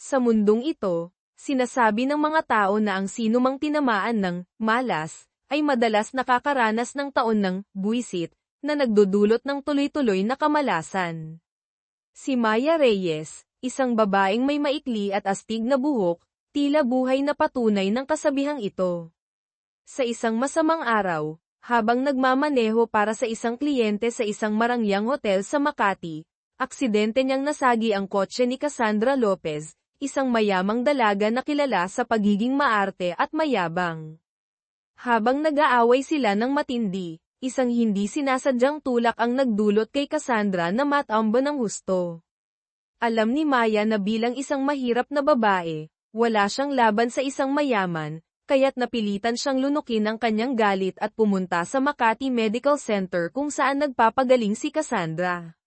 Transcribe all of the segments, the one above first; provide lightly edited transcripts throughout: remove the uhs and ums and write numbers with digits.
Sa mundong ito, sinasabi ng mga tao na ang sinumang tinamaan ng malas ay madalas nakakaranas ng taon ng buwisit na nagdudulot ng tuloy-tuloy na kamalasan. Si Maya Reyes, isang babaeng may maikli at astig na buhok, tila buhay na patunay ng kasabihang ito. Sa isang masamang araw, habang nagmamaneho para sa isang kliyente sa isang marangyang hotel sa Makati, aksidente niyang nasagi ang kotse ni Cassandra Lopez, isang mayamang dalaga na kilala sa pagiging maarte at mayabang. Habang nag-aaway sila ng matindi, isang hindi sinasadyang tulak ang nagdulot kay Cassandra na matambo ng husto. Alam ni Maya na bilang isang mahirap na babae, wala siyang laban sa isang mayaman, kaya't napilitan siyang lunukin ang kanyang galit at pumunta sa Makati Medical Center kung saan nagpapagaling si Cassandra.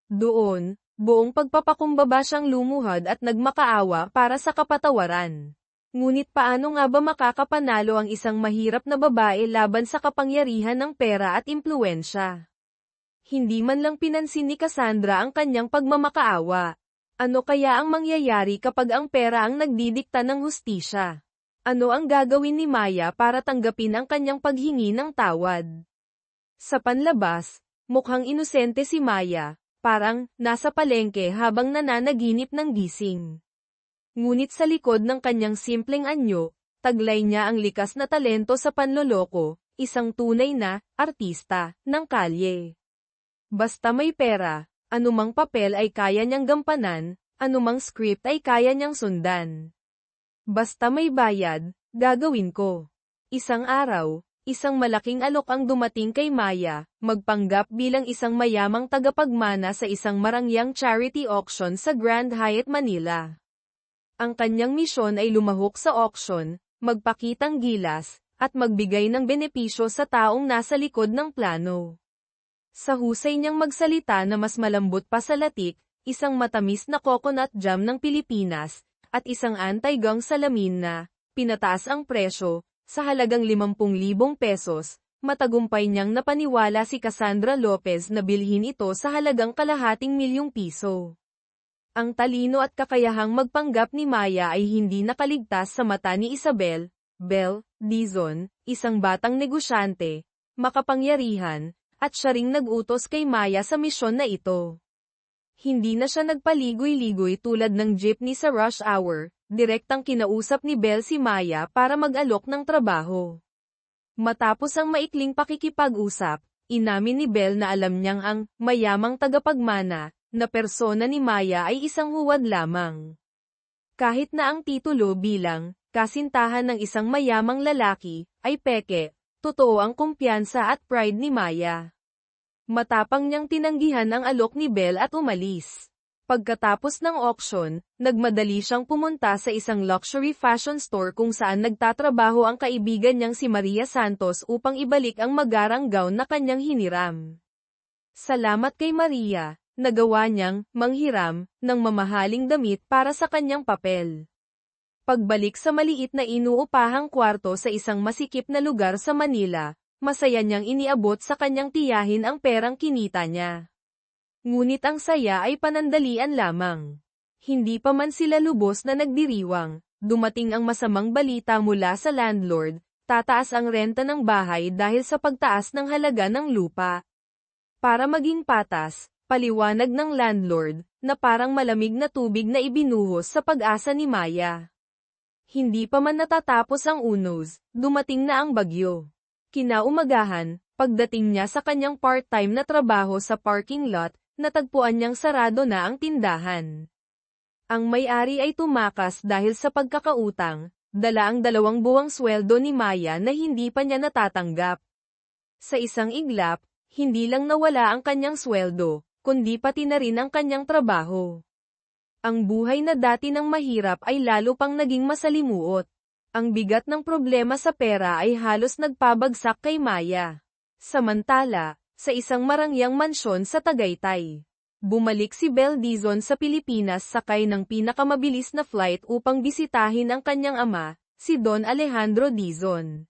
Doon, buong pagpapakumbaba siyang lumuhad at nagmakaawa para sa kapatawaran. Ngunit paano nga ba makakapanalo ang isang mahirap na babae laban sa kapangyarihan ng pera at impluwensya? Hindi man lang pinansin ni Cassandra ang kanyang pagmamakaawa. Ano kaya ang mangyayari kapag ang pera ang nagdidikta ng hustisya? Ano ang gagawin ni Maya para tanggapin ang kanyang paghingi ng tawad? Sa panlabas, mukhang inosente si Maya, parang nasa palengke habang nananaginip ng gising. Ngunit sa likod ng kanyang simpleng anyo, taglay niya ang likas na talento sa panloloko, isang tunay na artista ng kalye. Basta may pera, anumang papel ay kaya niyang gampanan, anumang script ay kaya niyang sundan. Basta may bayad, gagawin ko. Isang araw, isang malaking alok ang dumating kay Maya, magpanggap bilang isang mayamang tagapagmana sa isang marangyang charity auction sa Grand Hyatt Manila. Ang kanyang misyon ay lumahok sa auction, magpakitang gilas, at magbigay ng benepisyo sa taong nasa likod ng plano. Sa husay niyang magsalita na mas malambot pa sa latik, isang matamis na coconut jam ng Pilipinas, at isang anti-gang salamin na, pinataas ang presyo, sa halagang 50,000 pesos, matagumpay niyang napaniwala si Cassandra Lopez na bilhin ito sa halagang ₱250,000. Ang talino at kakayahang magpanggap ni Maya ay hindi nakaligtas sa mata ni Isabel Bel Dizon, isang batang negosyante, makapangyarihan, at siya ring nag-utos kay Maya sa misyon na ito. Hindi na siya nagpaligoy-ligoy tulad ng jeepney sa rush hour, direktang kinausap ni Bel si Maya para mag-alok ng trabaho. Matapos ang maikling pakikipag-usap, inamin ni Bel na alam niyang ang mayamang tagapagmana na persona ni Maya ay isang huwad lamang. Kahit na ang titulo bilang kasintahan ng isang mayamang lalaki ay peke, totoo ang kumpiyansa at pride ni Maya. Matapang niyang tinanggihan ang alok ni Bel at umalis. Pagkatapos ng auction, nagmadali siyang pumunta sa isang luxury fashion store kung saan nagtatrabaho ang kaibigan niyang si Maria Santos upang ibalik ang magarang gown na kanyang hiniram. Salamat kay Maria, nagawa niyang manghiram ng mamahaling damit para sa kanyang papel. Pagbalik sa maliit na inuupahang kwarto sa isang masikip na lugar sa Manila, masaya niyang iniabot sa kanyang tiyahin ang perang kinita niya. Ngunit ang saya ay panandalian lamang. Hindi pa man sila lubos na nagdiriwang, dumating ang masamang balita mula sa landlord, tataas ang renta ng bahay dahil sa pagtaas ng halaga ng lupa. Para maging patas, paliwanag ng landlord, na parang malamig na tubig na ibinuhos sa pag-asa ni Maya. Hindi pa man natatapos ang unos, dumating na ang bagyo. Kinaumagahan, pagdating niya sa kanyang part-time na trabaho sa parking lot, natagpuan niyang sarado na ang tindahan. Ang may-ari ay tumakas dahil sa pagkakautang, dala ang 2 buwang sweldo ni Maya na hindi pa niya natatanggap. Sa isang iglap, hindi lang nawala ang kanyang sweldo, kundi pati na rin ang kanyang trabaho. Ang buhay na dati ng mahirap ay lalo pang naging masalimuot. Ang bigat ng problema sa pera ay halos nagpabagsak kay Maya. Samantala, sa isang marangyang mansyon sa Tagaytay, bumalik si Bel Dizon sa Pilipinas sakay ng pinakamabilis na flight upang bisitahin ang kanyang ama, si Don Alejandro Dizon.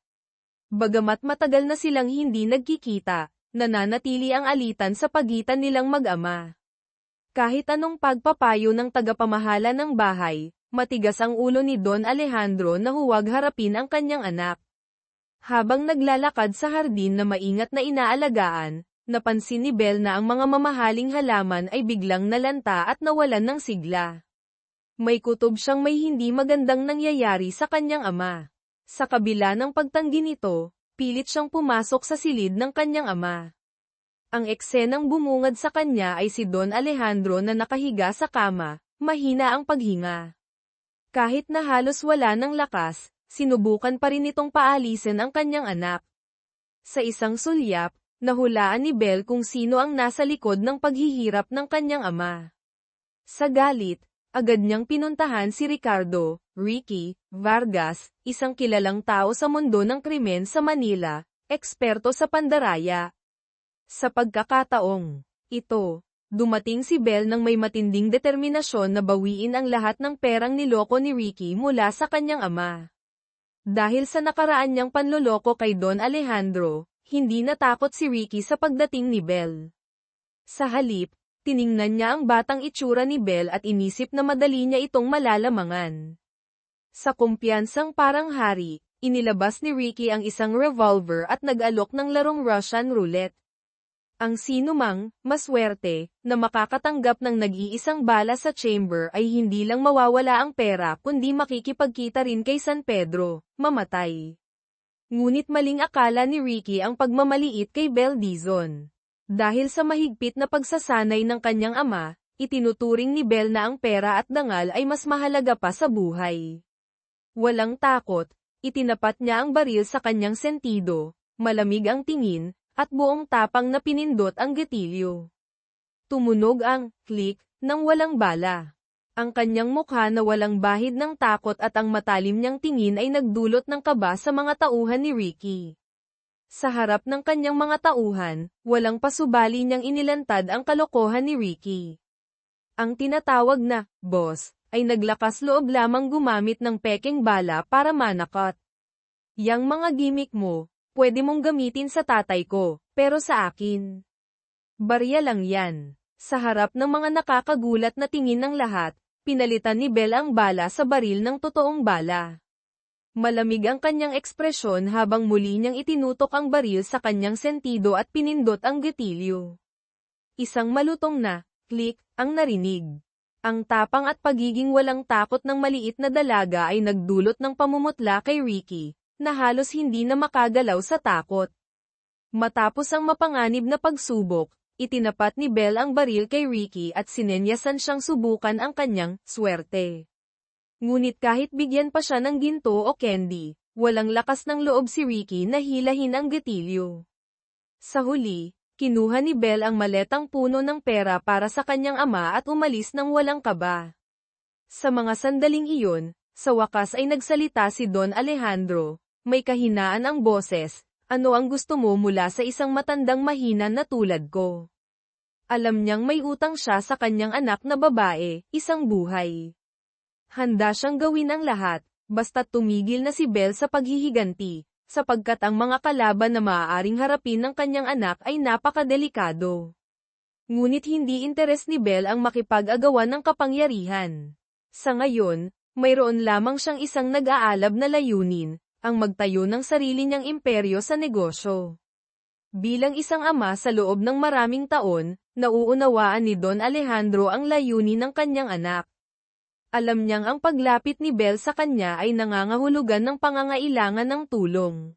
Bagamat matagal na silang hindi nagkikita, nananatili ang alitan sa pagitan nilang mag-ama. Kahit anong pagpapayo ng tagapamahala ng bahay, matigas ang ulo ni Don Alejandro na huwag harapin ang kanyang anak. Habang naglalakad sa hardin na maingat na inaalagaan, napansin ni Belle na ang mga mamahaling halaman ay biglang nalanta at nawalan ng sigla. May kutob siyang may hindi magandang nangyayari sa kanyang ama. Sa kabila ng pagtanggi nito, pilit siyang pumasok sa silid ng kanyang ama. Ang eksenang bumungad sa kanya ay si Don Alejandro na nakahiga sa kama, mahina ang paghinga. Kahit na halos wala ng lakas, sinubukan pa rin itong paalisin ang kanyang anak. Sa isang sulyap, nahulaan ni Belle kung sino ang nasa likod ng paghihirap ng kanyang ama. Sa galit, agad niyang pinuntahan si Ricky Vargas, isang kilalang tao sa mundo ng krimen sa Manila, eksperto sa pandaraya. Sa pagkakataong ito, dumating si Belle nang may matinding determinasyon na bawiin ang lahat ng perang niloko ni Ricky mula sa kanyang ama. Dahil sa nakaraan niyang panloloko kay Don Alejandro, hindi natakot si Ricky sa pagdating ni Belle. Sa halip, tiningnan niya ang batang itsura ni Belle at inisip na madali niya itong malalamangan. Sa kumpiyansang parang hari, inilabas ni Ricky ang isang revolver at nag-alok ng larong Russian roulette. Ang sinumang, maswerte, na makakatanggap ng nag-iisang bala sa chamber ay hindi lang mawawala ang pera kundi makikipagkita rin kay San Pedro, mamatay. Ngunit maling akala ni Ricky ang pagmamaliit kay Belle Dizon. Dahil sa mahigpit na pagsasanay ng kanyang ama, itinuturing ni Belle na ang pera at dangal ay mas mahalaga pa sa buhay. Walang takot, itinapat niya ang baril sa kanyang sentido, malamig ang tingin, at buong tapang na pinindot ang gatilyo. Tumunog ang click ng walang bala. Ang kanyang mukha na walang bahid ng takot at ang matalim niyang tingin ay nagdulot ng kaba sa mga tauhan ni Ricky. Sa harap ng kanyang mga tauhan, walang pasubali niyang inilantad ang kalokohan ni Ricky. Ang tinatawag na boss ay naglakas loob lamang gumamit ng pekeng bala para manakot. Yang mga gimmick mo, pwede mong gamitin sa tatay ko, pero sa akin, barya lang yan. Sa harap ng mga nakakagulat na tingin ng lahat, pinalitan ni Belle ang bala sa baril ng totoong bala. Malamig ang kanyang ekspresyon habang muli niyang itinutok ang baril sa kanyang sentido at pinindot ang gatilyo. Isang malutong na click ang narinig. Ang tapang at pagiging walang takot ng maliit na dalaga ay nagdulot ng pamumutla kay Ricky, na halos hindi na makagalaw sa takot. Matapos ang mapanganib na pagsubok, itinapat ni Belle ang baril kay Ricky at sinenyasan siyang subukan ang kanyang swerte. Ngunit kahit bigyan pa siya ng ginto o candy, walang lakas ng loob si Ricky na hilahin ang gatilyo. Sa huli, kinuha ni Belle ang maletang puno ng pera para sa kanyang ama at umalis ng walang kaba. Sa mga sandaling iyon, sa wakas ay nagsalita si Don Alejandro. May kahinaan ang boses, ano ang gusto mo mula sa isang matandang mahina na tulad ko? Alam niyang may utang siya sa kanyang anak na babae, isang buhay. Handa siyang gawin ang lahat, basta't tumigil na si Belle sa paghihiganti, sapagkat ang mga kalaban na maaaring harapin ng kanyang anak ay napakadelikado. Ngunit hindi interes ni Belle ang makipag-agawan ng kapangyarihan. Sa ngayon, mayroon lamang siyang isang nag-aalab na layunin, ang magtayo ng sarili niyang imperyo sa negosyo. Bilang isang ama sa loob ng maraming taon, nauunawaan ni Don Alejandro ang layunin ng kanyang anak. Alam niyang ang paglapit ni Belle sa kanya ay nangangahulugan ng pangangailangan ng tulong.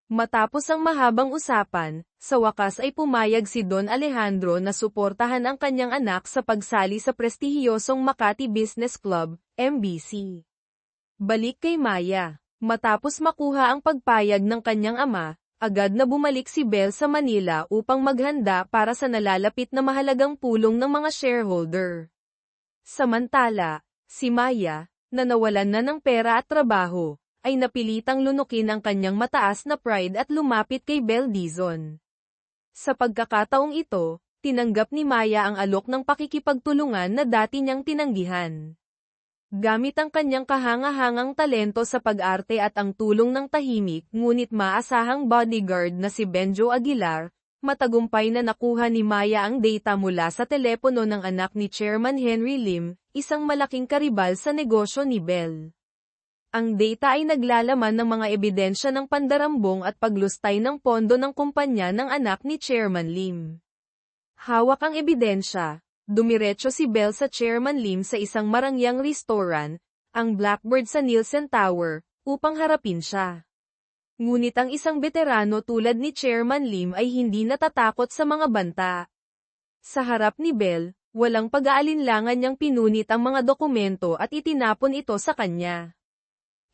Matapos ang mahabang usapan, sa wakas ay pumayag si Don Alejandro na suportahan ang kanyang anak sa pagsali sa prestihiyosong Makati Business Club, MBC. Balik kay Maya. Matapos makuha ang pagpayag ng kanyang ama, agad na bumalik si Belle sa Manila upang maghanda para sa nalalapit na mahalagang pulong ng mga shareholder. Samantala, si Maya, na nawalan na ng pera at trabaho, ay napilitang lunukin ang kanyang mataas na pride at lumapit kay Belle Dizon. Sa pagkakataong ito, tinanggap ni Maya ang alok ng pakikipagtulungan na dati niyang tinanggihan. Gamit ang kanyang kahangahangang talento sa pag-arte at ang tulong ng tahimik ngunit maasahang bodyguard na si Benjo Aguilar, matagumpay na nakuha ni Maya ang data mula sa telepono ng anak ni Chairman Henry Lim, isang malaking karibal sa negosyo ni Bell. Ang data ay naglalaman ng mga ebidensya ng pandarambong at paglustay ng pondo ng kumpanya ng anak ni Chairman Lim. Hawak ang ebidensya, dumiretso si Bell sa Chairman Lim sa isang marangyang restaurant, ang Blackbird sa Nielsen Tower, upang harapin siya. Ngunit ang isang veterano tulad ni Chairman Lim ay hindi natatakot sa mga banta. Sa harap ni Bell, walang pag-aalinlangan niyang pinunit ang mga dokumento at itinapon ito sa kanya.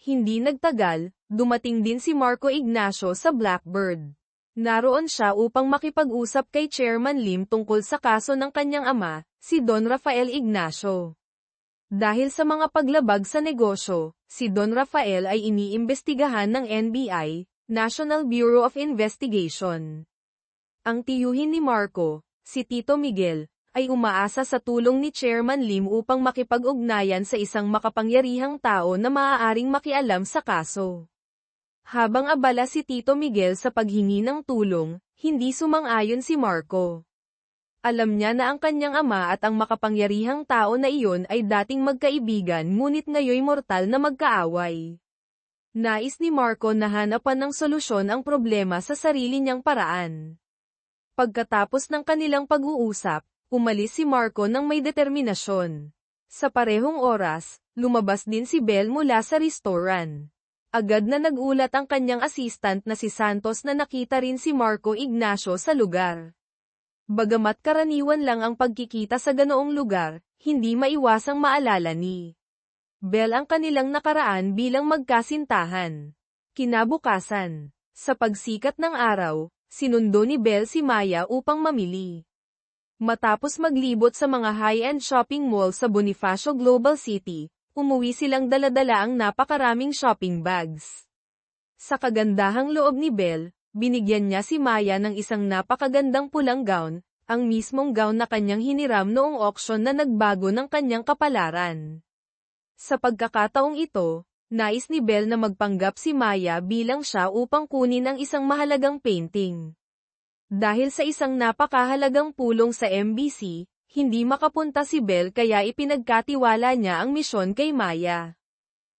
Hindi nagtagal, dumating din si Marco Ignacio sa Blackbird. Naroon siya upang makipag-usap kay Chairman Lim tungkol sa kaso ng kanyang ama, si Don Rafael Ignacio. Dahil sa mga paglabag sa negosyo, si Don Rafael ay iniimbestigahan ng NBI, National Bureau of Investigation. Ang tiyuhin ni Marco, si Tito Miguel, ay umaasa sa tulong ni Chairman Lim upang makipag-ugnayan sa isang makapangyarihang tao na maaaring makialam sa kaso. Habang abala si Tito Miguel sa paghingi ng tulong, hindi sumang-ayon si Marco. Alam niya na ang kanyang ama at ang makapangyarihang tao na iyon ay dating magkaibigan ngunit ngayoy mortal na magkaaway. Nais ni Marco na hanapan ng solusyon ang problema sa sarili niyang paraan. Pagkatapos ng kanilang pag-uusap, umalis si Marco ng may determinasyon. Sa parehong oras, lumabas din si Bell mula sa restaurant. Agad na nagulat ang kanyang assistant na si Santos na nakita rin si Marco Ignacio sa lugar. Bagamat karaniwan lang ang pagkikita sa ganoong lugar, hindi maiwasang maalala ni Bell ang kanilang nakaraan bilang magkasintahan. Kinabukasan, sa pagsikat ng araw, sinundo ni Bell si Maya upang mamili. Matapos maglibot sa mga high-end shopping mall sa Bonifacio Global City, umuwi silang dala-dala ang napakaraming shopping bags. Sa kagandahang loob ni Bell, binigyan niya si Maya ng isang napakagandang pulang gown, ang mismong gown na kanyang hiniram noong auction na nagbago ng kanyang kapalaran. Sa pagkakataong ito, nais ni Bell na magpanggap si Maya bilang siya upang kunin ang isang mahalagang painting. Dahil sa isang napakahalagang pulong sa MBC, hindi makapunta si Bell kaya ipinagkatiwala niya ang misyon kay Maya.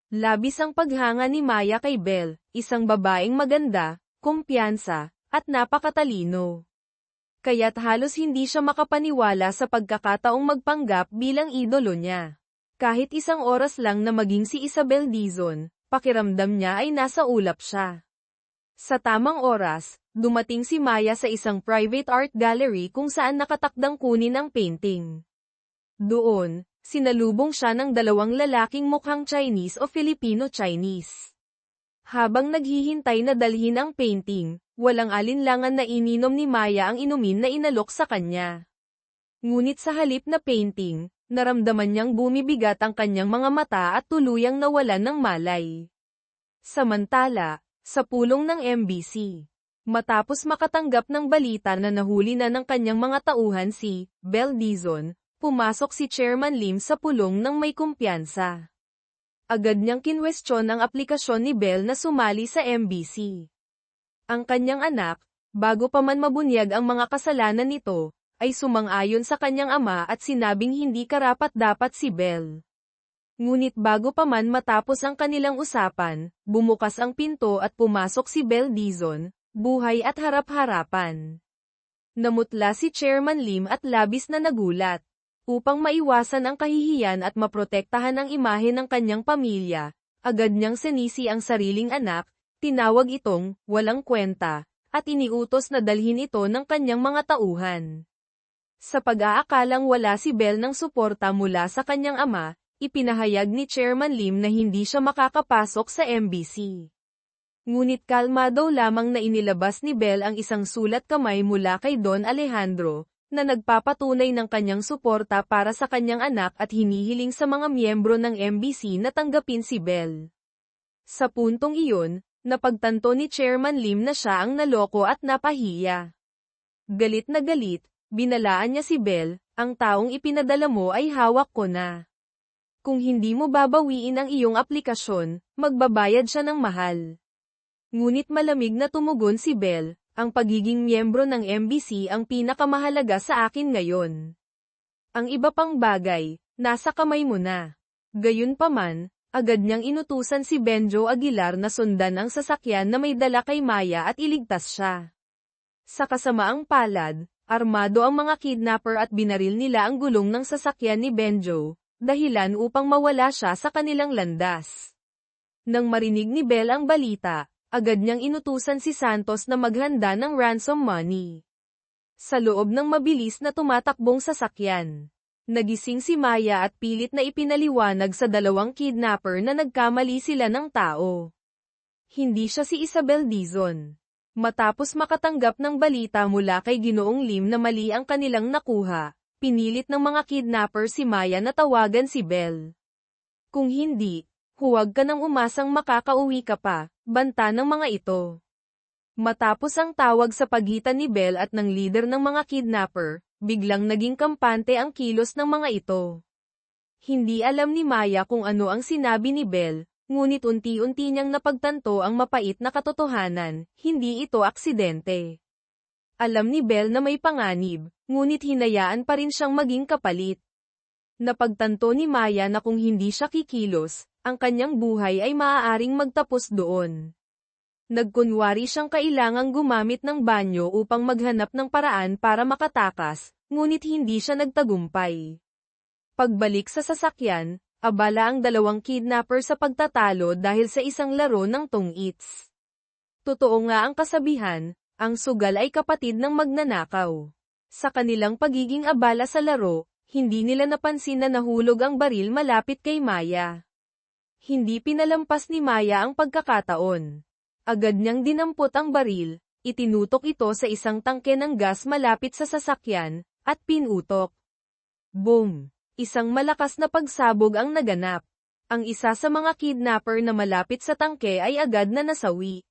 Labis ang paghanga ni Maya kay Bell, isang babaeng maganda, kumpiyansa, at napakatalino. Kaya't halos hindi siya makapaniwala sa pagkakataong magpanggap bilang idolo niya. Kahit isang oras lang na maging si Isabel Dizon, pakiramdam niya ay nasa ulap siya. Sa tamang oras, dumating si Maya sa isang private art gallery kung saan nakatakdang kunin ang painting. Doon, sinalubong siya ng dalawang lalaking mukhang Chinese o Filipino-Chinese. Habang naghihintay na dalhin ang painting, walang alinlangan na ininom ni Maya ang inumin na inalok sa kanya. Ngunit sa halip na painting, naramdaman niyang bumibigat ang kanyang mga mata at tuluyang nawalan ng malay. Samantala, sa pulong ng MBC, matapos makatanggap ng balita na nahuli na ng kanyang mga tauhan si Bell Dizon, pumasok si Chairman Lim sa pulong ng may kumpiyansa. Agad niyang kinwestiyon ang aplikasyon ni Bell na sumali sa MBC. Ang kanyang anak, bago pa man mabunyag ang mga kasalanan nito, ay sumang-ayon sa kanyang ama at sinabing hindi karapat-dapat si Bell. Ngunit bago pa man matapos ang kanilang usapan, bumukas ang pinto at pumasok si Bell Dizon, buhay at harap-harapan. Namutla si Chairman Lim at labis na nagulat. Upang maiwasan ang kahihiyan at maprotektahan ang imahe ng kanyang pamilya, agad niyang sinisi ang sariling anak, tinawag itong walang kwenta, at iniutos na dalhin ito ng kanyang mga tauhan. Sa pag-aakalang wala si Bell ng suporta mula sa kanyang ama, ipinahayag ni Chairman Lim na hindi siya makakapasok sa MBC. Ngunit kalmado lamang na inilabas ni Bell ang isang sulat kamay mula kay Don Alejandro, na nagpapatunay ng kanyang suporta para sa kanyang anak at hinihiling sa mga miyembro ng MBC na tanggapin si Bell. Sa puntong iyon, napagtanto ni Chairman Lim na siya ang naloko at napahiya. Galit na galit, binalaan niya si Bell, ang taong ipinadala mo ay hawak ko na. Kung hindi mo babawiin ang iyong aplikasyon, magbabayad siya ng mahal. Ngunit malamig na tumugon si Bell, ang pagiging miyembro ng MBC ang pinakamahalaga sa akin ngayon. Ang iba pang bagay, Nasa kamay mo na. Gayunpaman, agad niyang inutusan si Benjo Aguilar na sundan ang sasakyan na may dala kay Maya at iligtas siya. Sa kasamaang palad, armado ang mga kidnapper at binaril nila ang gulong ng sasakyan ni Benjo, dahilan upang mawala siya sa kanilang landas. Nang marinig ni Bell ang balita, agad niyang inutusan si Santos na maghanda ng ransom money. Sa loob ng mabilis na tumatakbong sasakyan, nagising si Maya at pilit na ipinaliwanag sa dalawang kidnapper na nagkamali sila ng tao. Hindi siya si Isabel Dizon. Matapos makatanggap ng balita mula kay Ginoong Lim na mali ang kanilang nakuha, pinilit ng mga kidnapper si Maya na tawagan si Bell. Kung hindi, huwag ka nang umasang makakauwi ka pa, banta ng mga ito. Matapos ang tawag sa pagitan ni Bell at ng leader ng mga kidnapper, biglang naging kampante ang kilos ng mga ito. Hindi alam ni Maya kung ano ang sinabi ni Bell, ngunit unti-unti niyang napagtanto ang mapait na katotohanan, hindi ito aksidente. Alam ni Bell na may panganib, ngunit hinayaan pa rin siyang maging kapalit. Napagtanto ni Maya na kung hindi siya kikilos, ang kanyang buhay ay maaaring magtapos doon. Nagkunwari siyang kailangang gumamit ng banyo upang maghanap ng paraan para makatakas, ngunit hindi siya nagtagumpay. Pagbalik sa sasakyan, abala ang dalawang kidnapper sa pagtatalo dahil sa isang laro ng tong-its. Totoo nga ang kasabihan, ang sugal ay kapatid ng magnanakaw. Sa kanilang pagiging abala sa laro, hindi nila napansin na nahulog ang baril malapit kay Maya. Hindi pinalampas ni Maya ang pagkakataon. Agad niyang dinampot ang baril, itinutok ito sa isang tangke ng gas malapit sa sasakyan, at pinutok. Boom! Isang malakas na pagsabog ang naganap. Ang isa sa mga kidnapper na malapit sa tangke ay agad na nasawi.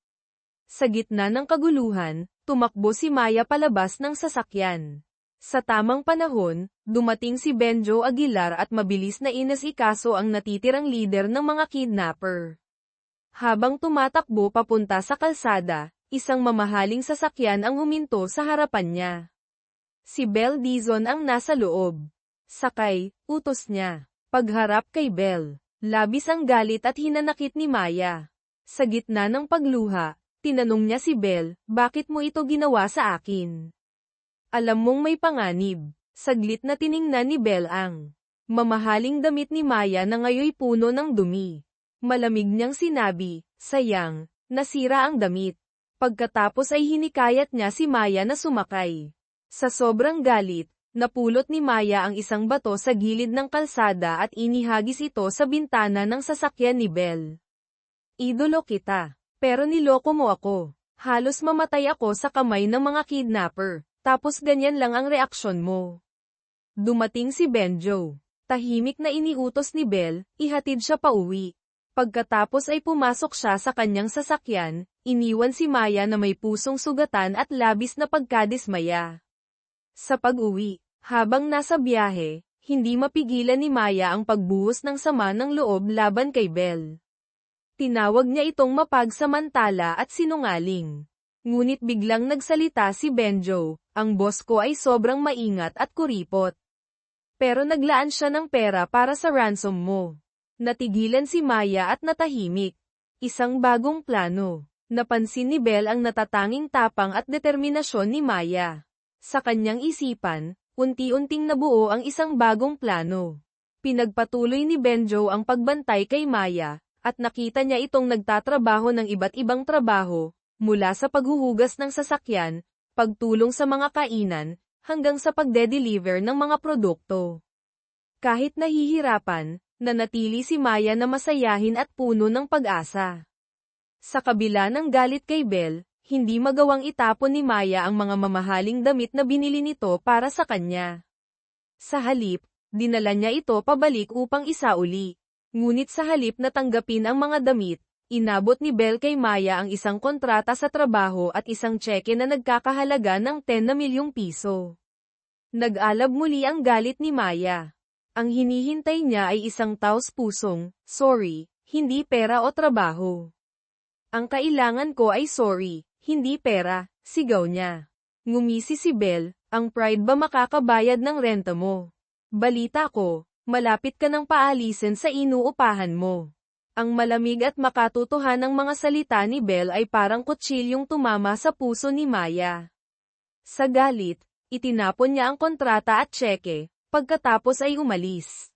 Sa gitna ng kaguluhan, tumakbo si Maya palabas ng sasakyan. Sa tamang panahon, dumating si Benjo Aguilar at mabilis na inasikaso ang natitirang leader ng mga kidnapper. Habang tumatakbo papunta sa kalsada, isang mamahaling sasakyan ang huminto sa harapan niya. Si Bell Dizon ang nasa loob. Sakay, utos niya. Pagharap kay Bell, labis ang galit at hinanakit ni Maya. Sa gitna ng pagluha, tinanong niya si Bell, bakit mo ito ginawa sa akin? Alam mong may panganib. Saglit na tiningnan ni Bell ang mamahaling damit ni Maya na ngayoy puno ng dumi. Malamig niyang sinabi, sayang, nasira ang damit. Pagkatapos ay hinikayat niya si Maya na sumakay. Sa sobrang galit, napulot ni Maya ang isang bato sa gilid ng kalsada at inihagis ito sa bintana ng sasakyan ni Bell. Idolo kita, pero niloko mo ako. Halos mamatay ako sa kamay ng mga kidnapper, tapos ganyan lang ang reaksyon mo. Dumating si Benjo. Tahimik na iniutos ni Bell, ihatid siya pauwi. Pagkatapos ay pumasok siya sa kanyang sasakyan, iniwan si Maya na may pusong sugatan at labis na pagkadismaya. Sa pag-uwi, habang nasa biyahe, hindi mapigilan ni Maya ang pagbuhos ng sama ng loob laban kay Bell. Tinawag niya itong mapagsamantala at sinungaling. Ngunit biglang nagsalita si Benjo, ang boss ko ay sobrang maingat at kuripot. Pero naglaan siya ng pera para sa ransom mo. Natigilan si Maya at natahimik. Isang bagong plano. Napansin ni Bell ang natatanging tapang at determinasyon ni Maya. Sa kanyang isipan, unti-unting nabuo ang isang bagong plano. Pinagpatuloy ni Benjo ang pagbantay kay Maya, at nakita niya itong nagtatrabaho ng iba't ibang trabaho, mula sa paghuhugas ng sasakyan, pagtulong sa mga kainan, hanggang sa pagde-deliver ng mga produkto. Kahit nahihirapan, nanatili si Maya na masayahin at puno ng pag-asa. Sa kabila ng galit kay Bell, hindi magawang itapon ni Maya ang mga mamahaling damit na binili nito para sa kanya. Sa halip, dinala niya ito pabalik upang isauli. Ngunit sa halip na tanggapin ang mga damit, inabot ni Bell kay Maya ang isang kontrata sa trabaho at isang tseke na nagkakahalaga ng 10 na milyong piso. Nag-alab muli ang galit ni Maya. Ang hinihintay niya ay isang taos-pusong, sorry, hindi pera o trabaho. Ang kailangan ko ay sorry, hindi pera, sigaw niya. Ngumisi si Bell, ang pride ba makakabayad ng renta mo? Balita ko, Malapit ka ng paalisin sa inuupahan mo. Ang malamig at makatotohanang mga salita ni Belle ay parang kutsilyong tumama sa puso ni Maya. Sa galit, itinapon niya ang kontrata at tseke, pagkatapos ay umalis.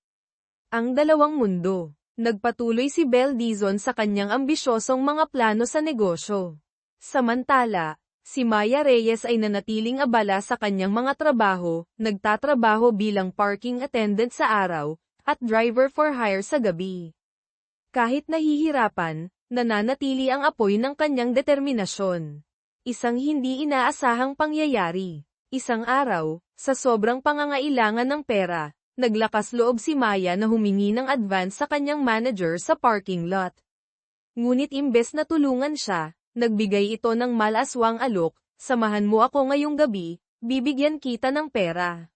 Ang dalawang mundo. Nagpatuloy si Belle Dizon sa kanyang ambisyosong mga plano sa negosyo. Samantala, si Maya Reyes ay nanatiling abala sa kanyang mga trabaho, nagtatrabaho bilang parking attendant sa araw, at driver for hire sa gabi. Kahit nahihirapan, nananatili ang apoy ng kanyang determinasyon. Isang hindi inaasahang pangyayari. Isang araw, sa sobrang pangangailangan ng pera, naglakas loob si Maya na humingi ng advance sa kanyang manager sa parking lot. Ngunit imbes na tulungan siya, nagbigay ito ng malaswang alok, "Samahan mo ako ngayong gabi, bibigyan kita ng pera."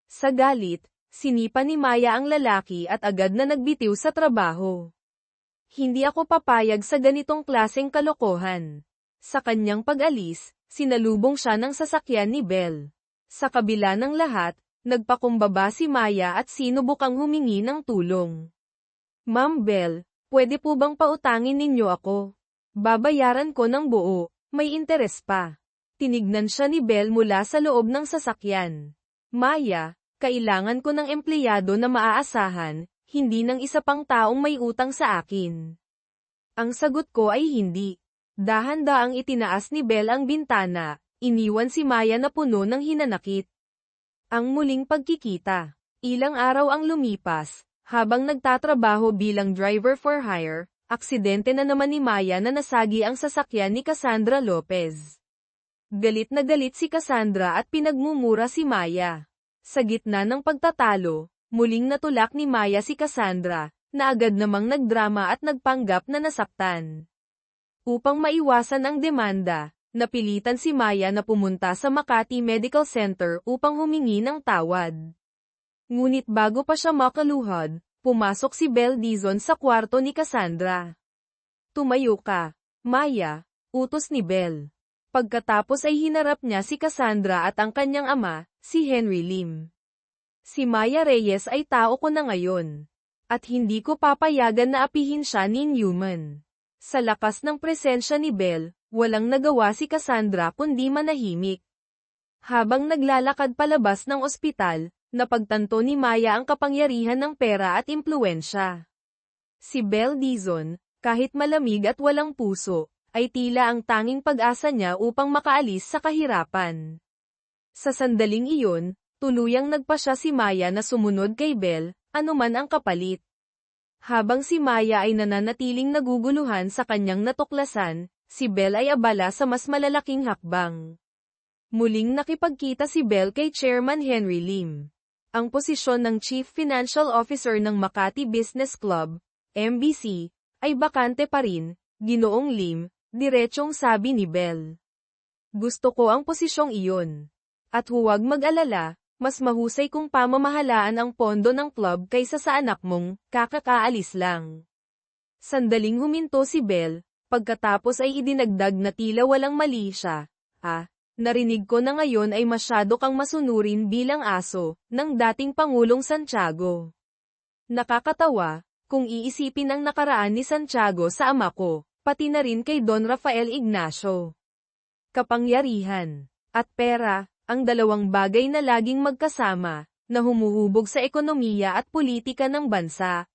Sa galit, sinipa ni Maya ang lalaki at agad na nagbitiw sa trabaho. "Hindi ako papayag sa ganitong klaseng kalokohan." Sa kanyang pag-alis, sinalubong siya ng sasakyan ni Belle. Sa kabila ng lahat, nagpakumbaba si Maya at sinubukang humingi ng tulong. "Ma'am Belle, pwede po bang pautangin ninyo ako? Babayaran ko ng buo, may interes pa." Tinignan siya ni Belle mula sa loob ng sasakyan. "Maya, kailangan ko ng empleyado na maaasahan, hindi ng isa pang taong may utang sa akin." Ang sagot ko ay hindi. Dahan-daang itinaas ni Belle ang bintana, iniwan si Maya na puno ng hinanakit. Ang muling pagkikita. Ilang araw ang lumipas, habang nagtatrabaho bilang driver for hire, aksidente na naman ni Maya na nasagi ang sasakyan ni Cassandra Lopez. Galit na galit si Cassandra at pinagmumura si Maya. Sa gitna ng pagtatalo, muling natulak ni Maya si Cassandra, na agad namang nagdrama at nagpanggap na nasaktan. Upang maiwasan ang demanda, napilitan si Maya na pumunta sa Makati Medical Center upang humingi ng tawad. Ngunit bago pa siya makaluhod, pumasok si Belle Dizon sa kwarto ni Cassandra. "Tumayo ka, Maya," utos ni Belle. Pagkatapos ay hinarap niya si Cassandra at ang kanyang ama, si Henry Lim. "Si Maya Reyes ay tao ko na ngayon. At hindi ko papayagan na apihin siya ni Newman." Sa lakas ng presensya ni Belle, walang nagawa si Cassandra kundi manahimik. Habang naglalakad palabas ng ospital, napagtanto ni Maya ang kapangyarihan ng pera at impluwensya. Si Belle Dizon, kahit malamig at walang puso, ay tila ang tanging pag-asa niya upang makaalis sa kahirapan. Sa sandaling iyon, tuluyang nagpasya si Maya na sumunod kay Belle, anuman ang kapalit. Habang si Maya ay nananatiling naguguluhan sa kanyang natuklasan, si Belle ay abala sa mas malalaking hakbang. Muling nakipagkita si Belle kay Chairman Henry Lim. Ang posisyon ng Chief Financial Officer ng Makati Business Club, MBC, ay bakante pa rin, Ginoong Lim, diretsong sabi ni Belle. "Gusto ko ang posisyong iyon. At huwag mag-alala, mas mahusay kung pamamahalaan ang pondo ng club kaysa sa anak mong, kakakaalis lang." Sandaling huminto si Belle, pagkatapos ay idinagdag na tila walang mali siya. Narinig ko na ngayon ay masyado kang masunurin bilang aso, ng dating Pangulong Santiago." Nakakatawa, kung iisipin ang nakaraan ni Santiago sa ama ko, pati na rin kay Don Rafael Ignacio. Kapangyarihan at pera, ang dalawang bagay na laging magkasama, na humuhubog sa ekonomiya at politika ng bansa.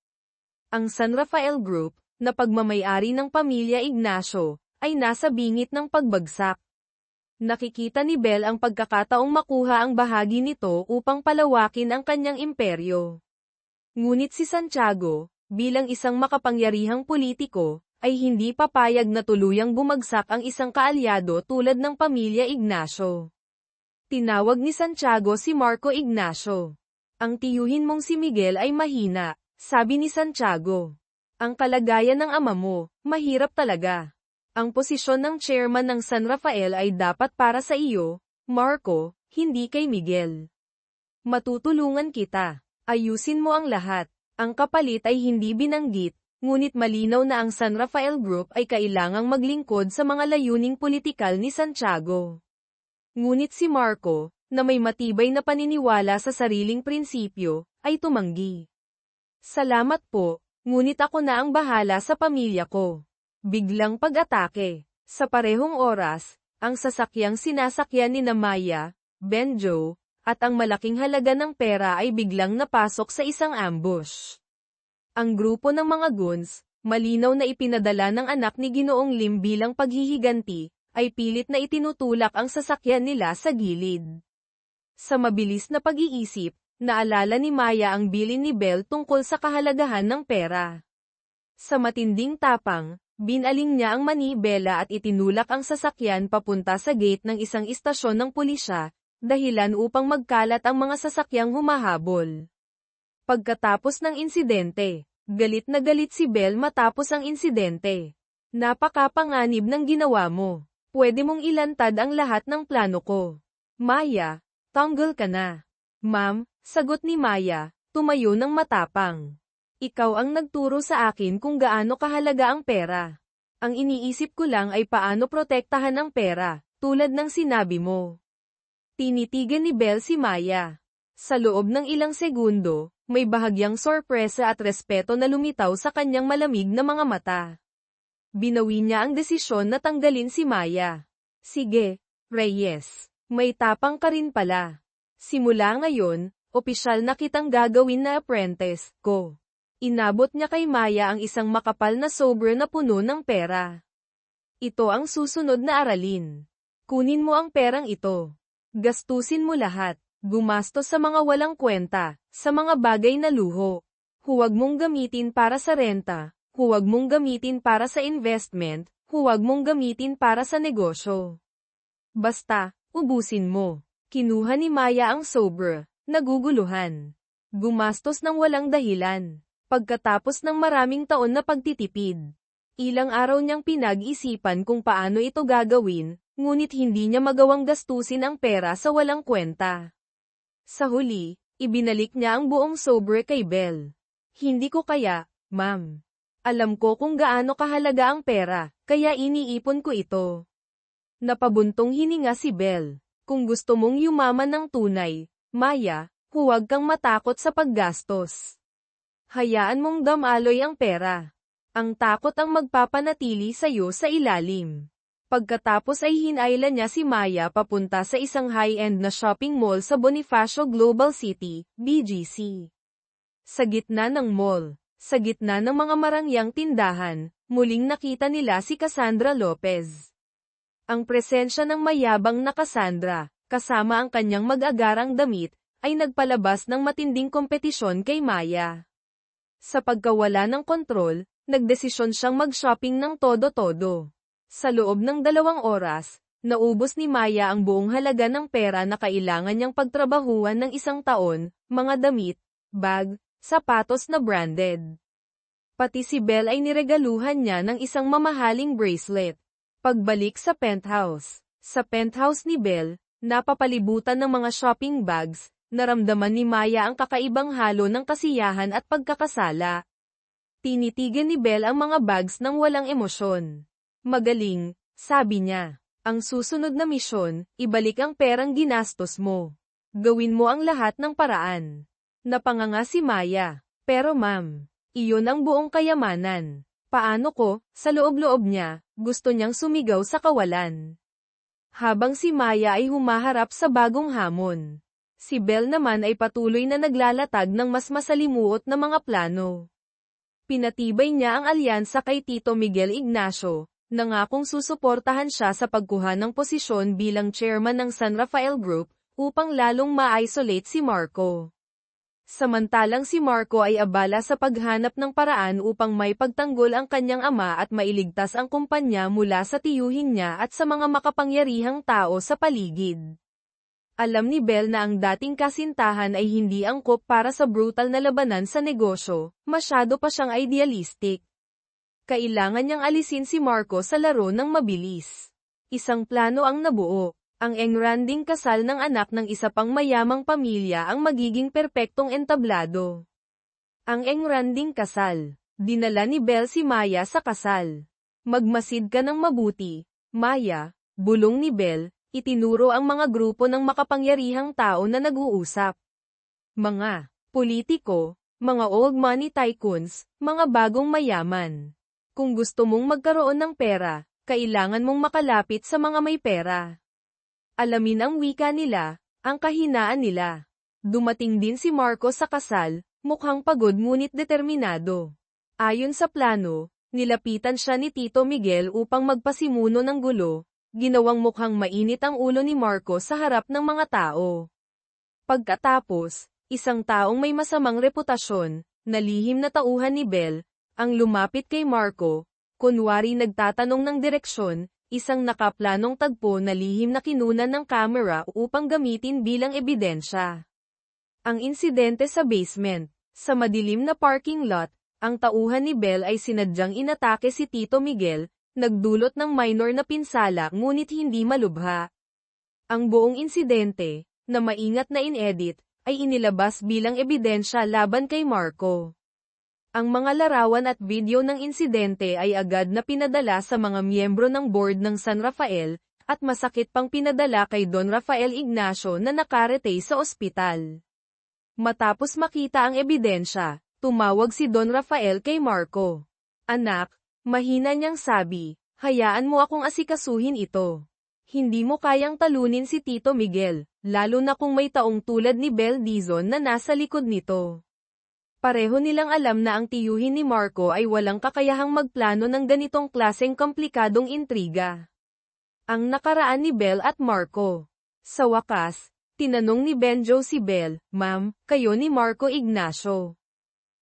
Ang San Rafael Group, na pagmamay-ari ng pamilya Ignacio, ay nasa bingit ng pagbagsak. Nakikita ni Belle ang pagkakataong makuha ang bahagi nito upang palawakin ang kanyang imperyo. Ngunit si Santiago, bilang isang makapangyarihang politiko, ay hindi papayag na tuluyang bumagsak ang isang kaalyado tulad ng pamilya Ignacio. Tinawag ni Santiago si Marco Ignacio. "Ang tiyuhin mong si Miguel ay mahina," sabi ni Santiago. "Ang kalagayan ng ama mo, mahirap talaga. Ang posisyon ng chairman ng San Rafael ay dapat para sa iyo, Marco, hindi kay Miguel. Matutulungan kita. Ayusin mo ang lahat." Ang kapalit ay hindi binanggit, ngunit malinaw na ang San Rafael Group ay kailangang maglingkod sa mga layuning politikal ni Santiago. Ngunit si Marco, na may matibay na paniniwala sa sariling prinsipyo, ay tumanggi. Salamat po, ngunit ako na ang bahala sa pamilya ko. Biglang pag-atake. Sa parehong oras, ang sasakyang sinasakyan ni Maya, Benjo, at ang malaking halaga ng pera ay biglang napasok sa isang ambush. Ang grupo ng mga goons, malinaw na ipinadala ng anak ni Ginoong Lim bilang paghihiganti, ay pilit na itinutulak ang sasakyan nila sa gilid. Sa mabilis na pag-iisip, naalala ni Maya ang bilin ni Belle tungkol sa kahalagahan ng pera. Sa matinding tapang, binaling niya ang manibela at itinulak ang sasakyan papunta sa gate ng isang istasyon ng pulisya, dahilan upang magkalat ang mga sasakyang humahabol. Pagkatapos ng insidente, galit na galit si Belle matapos ang insidente. Napakapanganib ng ginawa mo. Pwede mong ilantad ang lahat ng plano ko. Maya, tanggal ka na. Ma'am, sagot ni Maya, tumayo ng matapang. Ikaw ang nagturo sa akin kung gaano kahalaga ang pera. Ang iniisip ko lang ay paano protektahan ang pera, tulad ng sinabi mo. Tinitigan ni Belle si Maya. Sa loob ng ilang segundo, may bahagyang sorpresa at respeto na lumitaw sa kanyang malamig na mga mata. Binawi niya ang desisyon na tanggalin si Maya. Sige, Reyes, may tapang ka rin pala. Simula ngayon, opisyal na kitang gagawin na apprentice ko. Inabot niya kay Maya ang isang makapal na sobre na puno ng pera. Ito ang susunod na aralin. Kunin mo ang perang ito. Gastusin mo lahat. Gumastos sa mga walang kwenta, sa mga bagay na luho. Huwag mong gamitin para sa renta, huwag mong gamitin para sa investment, huwag mong gamitin para sa negosyo. Basta, ubusin mo. Kinuha ni Maya ang sobre, naguguluhan. Gumastos ng walang dahilan. Pagkatapos ng maraming taon na pagtitipid. Ilang araw niyang pinag-isipan kung paano ito gagawin, ngunit hindi niya magawang gastusin ang pera sa walang kwenta. Sa huli, ibinalik niya ang buong sobre kay Belle. Hindi ko kaya, ma'am. Alam ko kung gaano kahalaga ang pera, kaya iniipon ko ito. Napabuntong hininga si Belle. Kung gusto mong yumaman ng tunay, Maya, huwag kang matakot sa paggastos. Hayaan mong damaloy ang pera. Ang takot ang magpapanatili sa'yo sa ilalim. Pagkatapos ay hinayla niya si Maya papunta sa isang high-end na shopping mall sa Bonifacio Global City, BGC. Sa gitna ng mall, sa gitna ng mga marangyang tindahan, muling nakita nila si Cassandra Lopez. Ang presensya ng mayabang na Cassandra, kasama ang kanyang mag-agarang damit, ay nagpalabas ng matinding kompetisyon kay Maya. Sa pagkawala ng kontrol, nagdesisyon siyang mag-shopping ng todo-todo. Sa loob ng 2 oras, naubos ni Maya ang buong halaga ng pera na kailangan niyang pagtrabahuan ng 1 taon, mga damit, bag, sapatos na branded. Pati si Belle ay niregaluhan niya ng isang mamahaling bracelet. Pagbalik sa penthouse. Sa penthouse ni Belle, napapalibutan ng mga shopping bags, naramdaman ni Maya ang kakaibang halo ng kasiyahan at pagkakasala. Tinitigan ni Belle ang mga bags ng walang emosyon. Magaling, sabi niya. Ang susunod na misyon, ibalik ang perang ginastos mo. Gawin mo ang lahat ng paraan. Napanganga si Maya. Pero ma'am, iyon ang buong kayamanan. Paano ko, sa loob-loob niya, gusto niyang sumigaw sa kawalan. Habang si Maya ay humaharap sa bagong hamon. Si Belle naman ay patuloy na naglalatag ng mas masalimuot na mga plano. Pinatibay niya ang alyansa kay Tito Miguel Ignacio, nangakong susuportahan siya sa pagkuha ng posisyon bilang chairman ng San Rafael Group, upang lalong ma-isolate si Marco. Samantalang si Marco ay abala sa paghanap ng paraan upang may pagtanggol ang kanyang ama at mailigtas ang kumpanya mula sa tiyuhin niya at sa mga makapangyarihang tao sa paligid. Alam ni Belle na ang dating kasintahan ay hindi angkop para sa brutal na labanan sa negosyo, masyado pa siyang idealistic. Kailangan niyang alisin si Marco sa laro ng mabilis. Isang plano ang nabuo. Ang engranding kasal ng anak ng isa pang mayamang pamilya ang magiging perpektong entablado. Ang engranding kasal. Dinala ni Belle si Maya sa kasal. Magmasid ka ng mabuti, Maya, bulong ni Belle, itinuro ang mga grupo ng makapangyarihang tao na nag-uusap. Mga politiko, mga old money tycoons, mga bagong mayaman. Kung gusto mong magkaroon ng pera, kailangan mong makalapit sa mga may pera. Alamin ang wika nila, ang kahinaan nila. Dumating din si Marco sa kasal, mukhang pagod ngunit determinado. Ayon sa plano, nilapitan siya ni Tito Miguel upang magpasimuno ng gulo, ginawang mukhang mainit ang ulo ni Marco sa harap ng mga tao. Pagkatapos, isang taong may masamang reputasyon, na lihim na tauhan ni Bel, ang lumapit kay Marco, kunwari nagtatanong ng direksyon, isang nakaplanong tagpo na lihim na kinunan ng kamera upang gamitin bilang ebidensya. Ang insidente sa basement, sa madilim na parking lot, ang tauhan ni Bel ay sinadyang inatake si Tito Miguel, nagdulot ng minor na pinsala ngunit hindi malubha. Ang buong insidente, na maingat na inedit, ay inilabas bilang ebidensya laban kay Marco. Ang mga larawan at video ng insidente ay agad na pinadala sa mga miyembro ng board ng San Rafael, at masakit pang pinadala kay Don Rafael Ignacio na nakarete sa ospital. Matapos makita ang ebidensya, tumawag si Don Rafael kay Marco. Anak, mahina niyang sabi, hayaan mo akong asikasuhin ito. Hindi mo kayang talunin si Tito Miguel, lalo na kung may taong tulad ni Bel Dizon na nasa likod nito. Pareho nilang alam na ang tiyuhin ni Marco ay walang kakayahang magplano ng ganitong klaseng komplikadong intriga. Ang nakaraan ni Bel at Marco. Sa wakas, tinanong ni Benjo si Bel, "Ma'am, kayo ni Marco Ignacio."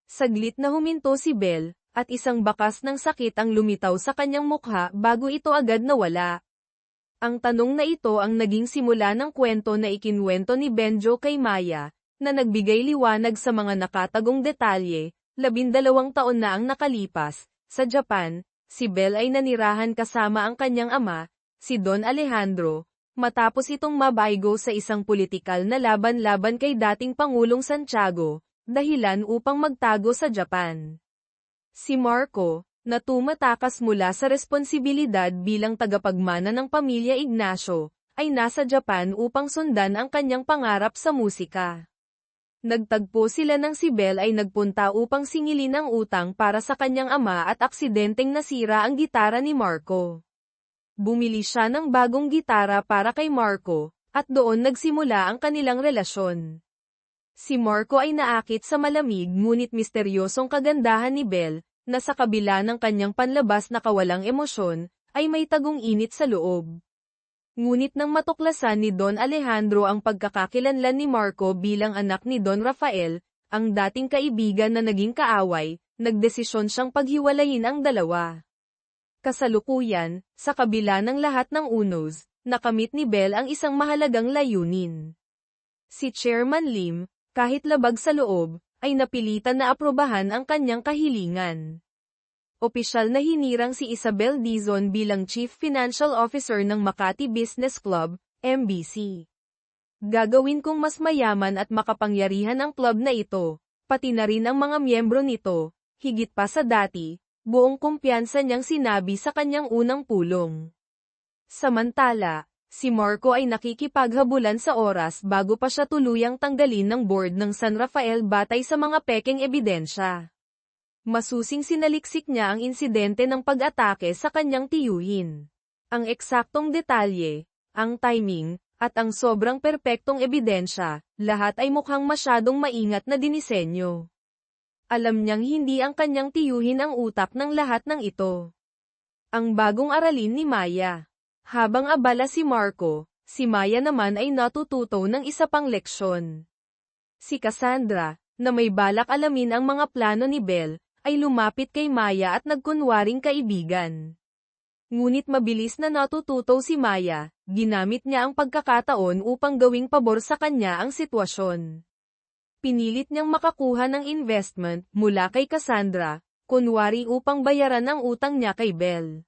Saglit na huminto si Bel, at isang bakas ng sakit ang lumitaw sa kanyang mukha bago ito agad nawala. Ang tanong na ito ang naging simula ng kwento na ikinwento ni Benjo kay Maya, na nagbigay liwanag sa mga nakatagong detalye. 12 taon na ang nakalipas, sa Japan, si Bel ay nanirahan kasama ang kanyang ama, si Don Alejandro, matapos itong mabaygo sa isang politikal na laban-laban kay dating Pangulong Santiago, dahilan upang magtago sa Japan. Si Marco, na tumatakas mula sa responsibilidad bilang tagapagmana ng pamilya Ignacio, ay nasa Japan upang sundan ang kanyang pangarap sa musika. Nagtagpo sila ng si Bel ay nagpunta upang singilin ang utang para sa kanyang ama at aksidenteng nasira ang gitara ni Marco. Bumili siya ng bagong gitara para kay Marco, at doon nagsimula ang kanilang relasyon. Si Marco ay naakit sa malamig ngunit misteryosong kagandahan ni Bel, na sa kabila ng kanyang panlabas na kawalang emosyon, ay may tagong init sa loob. Ngunit nang matuklasan ni Don Alejandro ang pagkakakilanlan ni Marco bilang anak ni Don Rafael, ang dating kaibigan na naging kaaway, nagdesisyon siyang paghiwalayin ang dalawa. Kasalukuyan, sa kabila ng lahat ng unos, nakamit ni Bel ang isang mahalagang layunin. Si Chairman Lim, kahit labag sa loob, ay napilitan na aprobahan ang kanyang kahilingan. Opisyal na hinirang si Isabel Dizon bilang Chief Financial Officer ng Makati Business Club, MBC. Gagawin kong mas mayaman at makapangyarihan ang club na ito, pati na rin ang mga miyembro nito, higit pa sa dati, buong kumpiyansa niyang sinabi sa kanyang unang pulong. Samantala, si Marco ay nakikipaghabulan sa oras bago pa siya tuluyang tanggalin ng board ng San Rafael batay sa mga pekeng ebidensya. Masusing sinaliksik niya ang insidente ng pag-atake sa kanyang tiyuhin. Ang eksaktong detalye, ang timing, at ang sobrang perpektong ebidensya, lahat ay mukhang masyadong maingat na dinisenyo. Alam niyang hindi ang kanyang tiyuhin ang utak ng lahat ng ito. Ang bagong aralin ni Maya. Habang abala si Marco, si Maya naman ay natututo ng isa pang leksyon. Si Cassandra, na may balak alamin ang mga plano ni Bel, ay lumapit kay Maya at nagkunwaring kaibigan. Ngunit mabilis na natututo si Maya, ginamit niya ang pagkakataon upang gawing pabor sa kanya ang sitwasyon. Pinilit niyang makakuha ng investment mula kay Cassandra, kunwari upang bayaran ang utang niya kay Bel.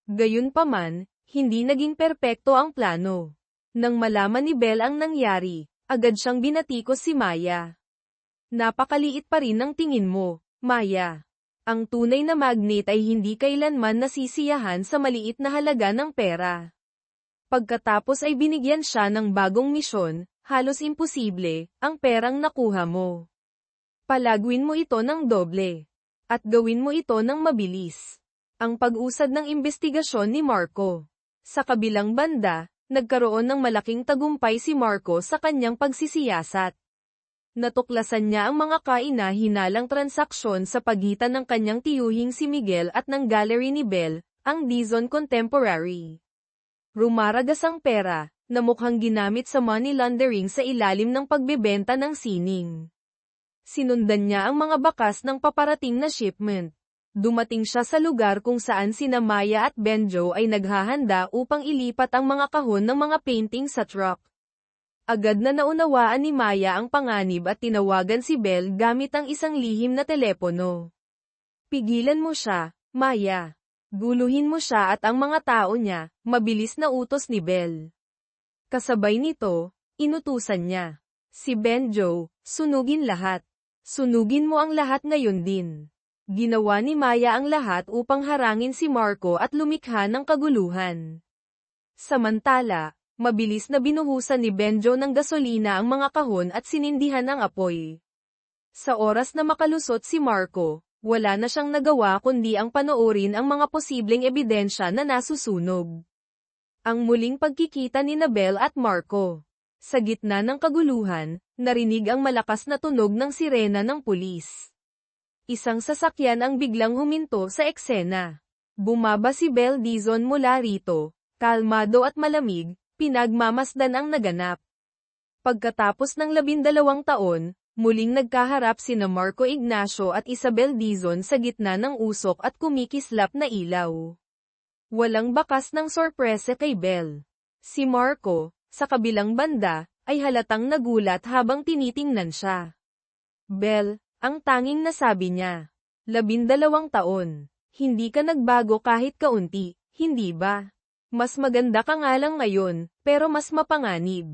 Gayunpaman, hindi naging perpekto ang plano. Nang malaman ni Bel ang nangyari, agad siyang binatikos si Maya. Napakaliit pa rin ng tingin mo, Maya. Ang tunay na magnate ay hindi kailanman nasisiyahan sa maliit na halaga ng pera. Pagkatapos ay binigyan siya ng bagong misyon, halos imposible, ang perang nakuha mo. Palagwin mo ito ng doble. At gawin mo ito ng mabilis. Ang pag-usad ng imbestigasyon ni Marco. Sa kabilang banda, nagkaroon ng malaking tagumpay si Marco sa kanyang pagsisiyasat. Natuklasan niya ang mga kaina-hinalang transaksyon sa pagitan ng kanyang tiyuhing si Miguel at ng gallery ni Bell, ang Dizon Contemporary. Rumaragas ang pera, na mukhang ginamit sa money laundering sa ilalim ng pagbebenta ng sining. Sinundan niya ang mga bakas ng paparating na shipment. Dumating siya sa lugar kung saan sina Maya at Benjo ay naghahanda upang ilipat ang mga kahon ng mga painting sa truck. Agad na naunawaan ni Maya ang panganib at tinawagan si Bell gamit ang isang lihim na telepono. Pigilan mo siya, Maya. Guluhin mo siya at ang mga tao niya, mabilis na utos ni Bell. Kasabay nito, inutusan niya. Si Benjo, sunugin lahat. Sunugin mo ang lahat ngayon din. Ginawa ni Maya ang lahat upang harangin si Marco at lumikha ng kaguluhan. Samantala, mabilis na binuhusan ni Benjo ng gasolina ang mga kahon at sinindihan ang apoy. Sa oras na makalusot si Marco, wala na siyang nagawa kundi ang panoorin ang mga posibleng ebidensya na nasusunog. Ang muling pagkikita ni Bell at Marco. Sa gitna ng kaguluhan, narinig ang malakas na tunog ng sirena ng pulis. Isang sasakyan ang biglang huminto sa eksena. Bumaba si Bell Dizon mula rito, kalmado at malamig, pinagmamasdan ang naganap. Pagkatapos ng 12 taon, muling nagkaharap sina Marco Ignacio at Isabel Dizon sa gitna ng usok at kumikislap na ilaw. Walang bakas ng sorpresa kay Bell. Si Marco, sa kabilang banda, ay halatang nagulat habang tinitingnan siya. Bell, ang tanging nasabi niya. 12 taon. Hindi ka nagbago kahit kaunti, hindi ba? Mas maganda ka nga lang ngayon, pero mas mapanganib.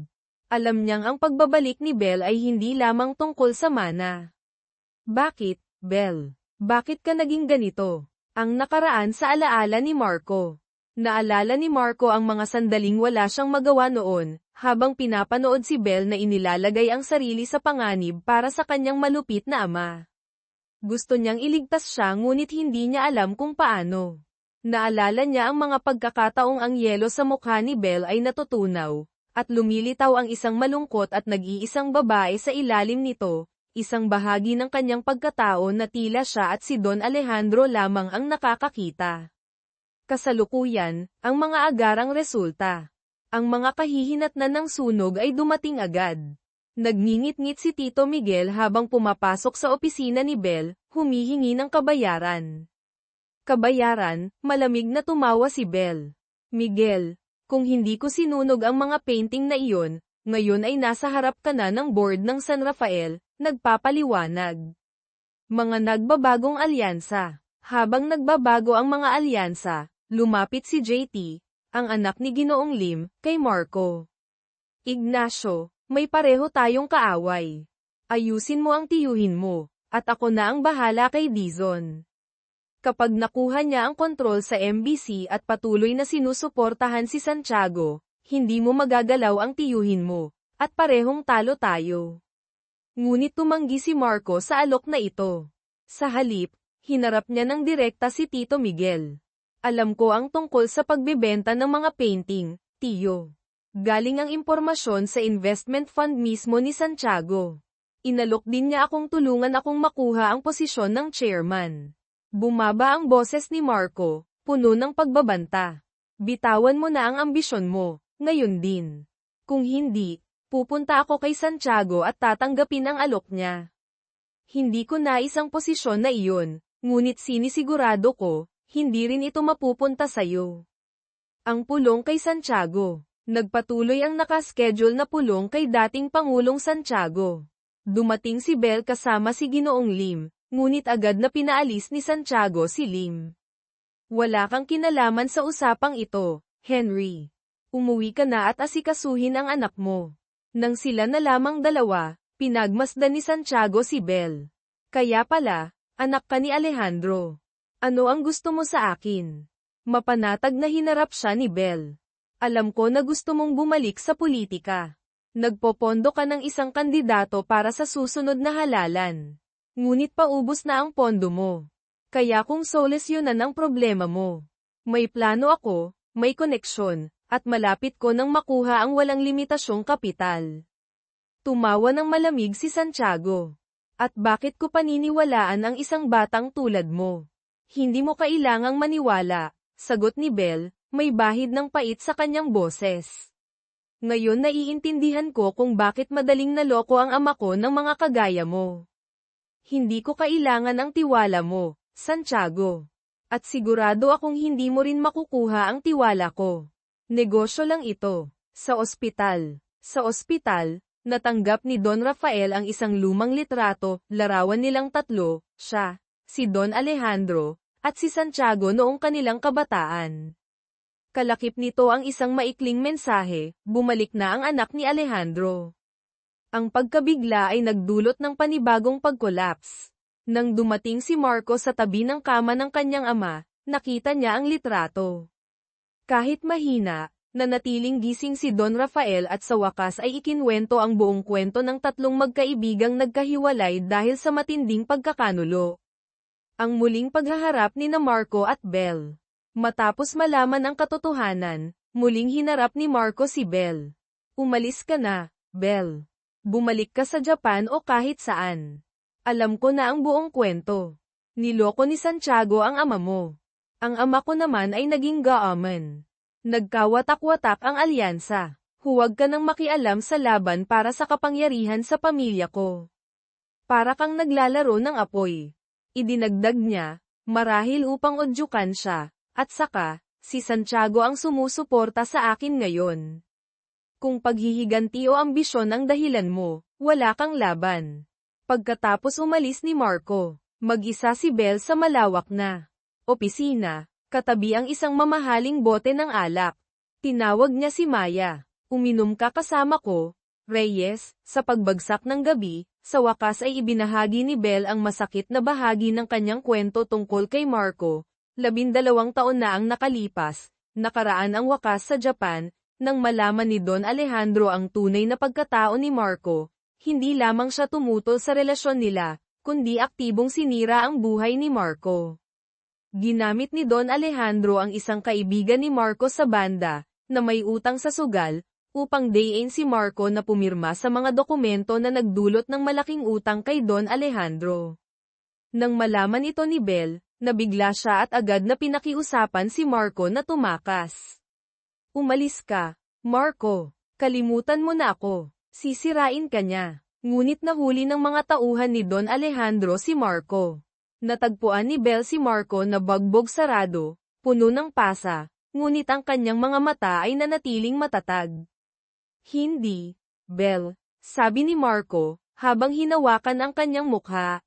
Alam niyang ang pagbabalik ni Bell ay hindi lamang tungkol sa mana. Bakit, Bell? Bakit ka naging ganito? Ang nakaraan sa alaala ni Marco. Naalala ni Marco ang mga sandaling wala siyang magawa noon, habang pinapanood si Bell na inilalagay ang sarili sa panganib para sa kanyang malupit na ama. Gusto niyang iligtas siya ngunit hindi niya alam kung paano. Naalala niya ang mga pagkakataong ang yelo sa mukha ni Bell ay natutunaw, at lumilitaw ang isang malungkot at nag-iisang babae sa ilalim nito, isang bahagi ng kanyang pagkatao na tila siya at si Don Alejandro lamang ang nakakakita. Kasalukuyan, ang mga agarang resulta. Ang mga kahihinatnan ng sunog ay dumating agad. Nagngingit-ngit si Tito Miguel habang pumapasok sa opisina ni Bell, humihingi ng kabayaran. Kabayaran, malamig na tumawa si Bell. Miguel, kung hindi ko sinunog ang mga painting na iyon, ngayon ay nasa harap ka na ng board ng San Rafael, nagpapaliwanag. Mga nagbabagong alyansa. Habang nagbabago ang mga alyansa, lumapit si JT, ang anak ni Ginoong Lim, kay Marco. Ignacio, may pareho tayong kaaway. Ayusin mo ang tiyuhin mo, at ako na ang bahala kay Dizon. Kapag nakuha niya ang kontrol sa MBC at patuloy na sinusuportahan si Santiago, hindi mo magagalaw ang tiyuhin mo, at parehong talo tayo. Ngunit tumanggi si Marco sa alok na ito. Sa halip, hinarap niya ng direkta si Tito Miguel. Alam ko ang tungkol sa pagbebenta ng mga painting, Tiyo. Galing ang impormasyon sa investment fund mismo ni Santiago. Inalok din niya akong tulungan akong makuha ang posisyon ng chairman. Bumaba ang boses ni Marco, puno ng pagbabanta. Bitawan mo na ang ambisyon mo, ngayon din. Kung hindi, pupunta ako kay Santiago at tatanggapin ang alok niya. Hindi ko nais ang posisyon na iyon, ngunit sinisigurado ko, hindi rin ito mapupunta sa'yo. Ang pulong kay Santiago. Nagpatuloy ang nakaschedule na pulong kay dating Pangulong Santiago. Dumating si Bell kasama si Ginoong Lim, ngunit agad na pinaalis ni Santiago si Lim. Wala kang kinalaman sa usapang ito, Henry. Umuwi ka na at asikasuhin ang anak mo. Nang sila na lamang dalawa, pinagmasdan ni Santiago si Bell. Kaya pala, anak ka ni Alejandro. Ano ang gusto mo sa akin? Mapanatag na hinarap siya ni Bell. Alam ko na gusto mong bumalik sa politika. Nagpopondo ka ng isang kandidato para sa susunod na halalan. Ngunit paubos na ang pondo mo. Kaya kung solusyonan ang problema mo. May plano ako, may koneksyon, at malapit ko nang makuha ang walang limitasyong kapital. Tumawa ng malamig si Santiago. At bakit ko paniniwalaan ang isang batang tulad mo? Hindi mo kailangang maniwala, sagot ni Belle, may bahid ng pait sa kanyang boses. Ngayon naiintindihan ko kung bakit madaling naloko ang ama ko ng mga kagaya mo. Hindi ko kailangan ang tiwala mo, Santiago. At sigurado akong hindi mo rin makukuha ang tiwala ko. Negosyo lang ito. Sa ospital. Sa ospital, natanggap ni Don Rafael ang isang lumang litrato, larawan nilang tatlo, siya, si Don Alejandro, at si Santiago noong kanilang kabataan. Kalakip nito ang isang maikling mensahe, bumalik na ang anak ni Alejandro. Ang pagkabigla ay nagdulot ng panibagong pag-collapse. Nang dumating si Marco sa tabi ng kama ng kanyang ama, nakita niya ang litrato. Kahit mahina, nanatiling gising si Don Rafael at sa wakas ay ikinwento ang buong kwento ng tatlong magkaibigang nagkahiwalay dahil sa matinding pagkakanulo. Ang muling paghaharap ni na Marco at Belle. Matapos malaman ang katotohanan, muling hinarap ni Marco si Belle. Umalis ka na, Belle. Bumalik ka sa Japan o kahit saan. Alam ko na ang buong kwento. Niloko ni Santiago ang ama mo. Ang ama ko naman ay naging gaaman. Nagkawatak-watak ang alyansa. Huwag ka nang makialam sa laban para sa kapangyarihan sa pamilya ko. Para kang naglalaro ng apoy. Idinagdag niya, marahil upang odyukan siya, at saka, si Santiago ang sumusuporta sa akin ngayon. Kung paghihiganti o ambisyon ang dahilan mo, wala kang laban. Pagkatapos umalis ni Marco, mag-isa si Belle sa malawak na opisina, katabi ang isang mamahaling bote ng alak. Tinawag niya si Maya. Uminom ka kasama ko, Reyes. Sa pagbagsak ng gabi, sa wakas ay ibinahagi ni Belle ang masakit na bahagi ng kanyang kwento tungkol kay Marco. 12 taon na ang nakalipas, nakaraan ang wakas sa Japan, nang malaman ni Don Alejandro ang tunay na pagkatao ni Marco. Hindi lamang siya tumutol sa relasyon nila, kundi aktibong sinira ang buhay ni Marco. Ginamit ni Don Alejandro ang isang kaibigan ni Marco sa banda, na may utang sa sugal, upang dayin si Marco na pumirma sa mga dokumento na nagdulot ng malaking utang kay Don Alejandro. Nang malaman ito ni Belle, nabigla siya at agad na pinakiusapan si Marco na tumakas. Umalis ka, Marco. Kalimutan mo na ako. Sisirain ka niya. Ngunit nahuli ng mga tauhan ni Don Alejandro si Marco. Natagpuan ni Belle si Marco na bagbog sarado, puno ng pasa, ngunit ang kanyang mga mata ay nanatiling matatag. Hindi, Belle, sabi ni Marco, habang hinawakan ang kanyang mukha.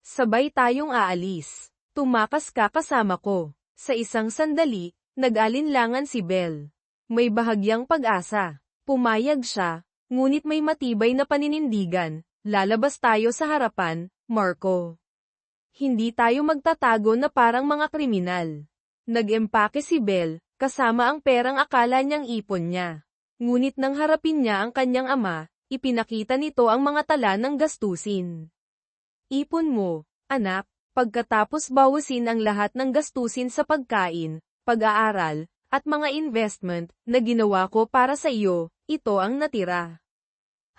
Sabay tayong aalis. Tumakas ka kasama ko. Sa isang sandali, nag-alinlangan si Belle. May bahagyang pag-asa. Pumayag siya. Ngunit may matibay na paninindigan, lalabas tayo sa harapan, Marco. Hindi tayo magtatago na parang mga kriminal. Nag-empake si Belle, kasama ang perang akala niyang ipon niya. Ngunit nang harapin niya ang kanyang ama, ipinakita nito ang mga tala ng gastusin. Ipon mo, anak, pagkatapos bawasin ang lahat ng gastusin sa pagkain, pag-aaral, at mga investment na ginawa ko para sa iyo. Ito ang natira.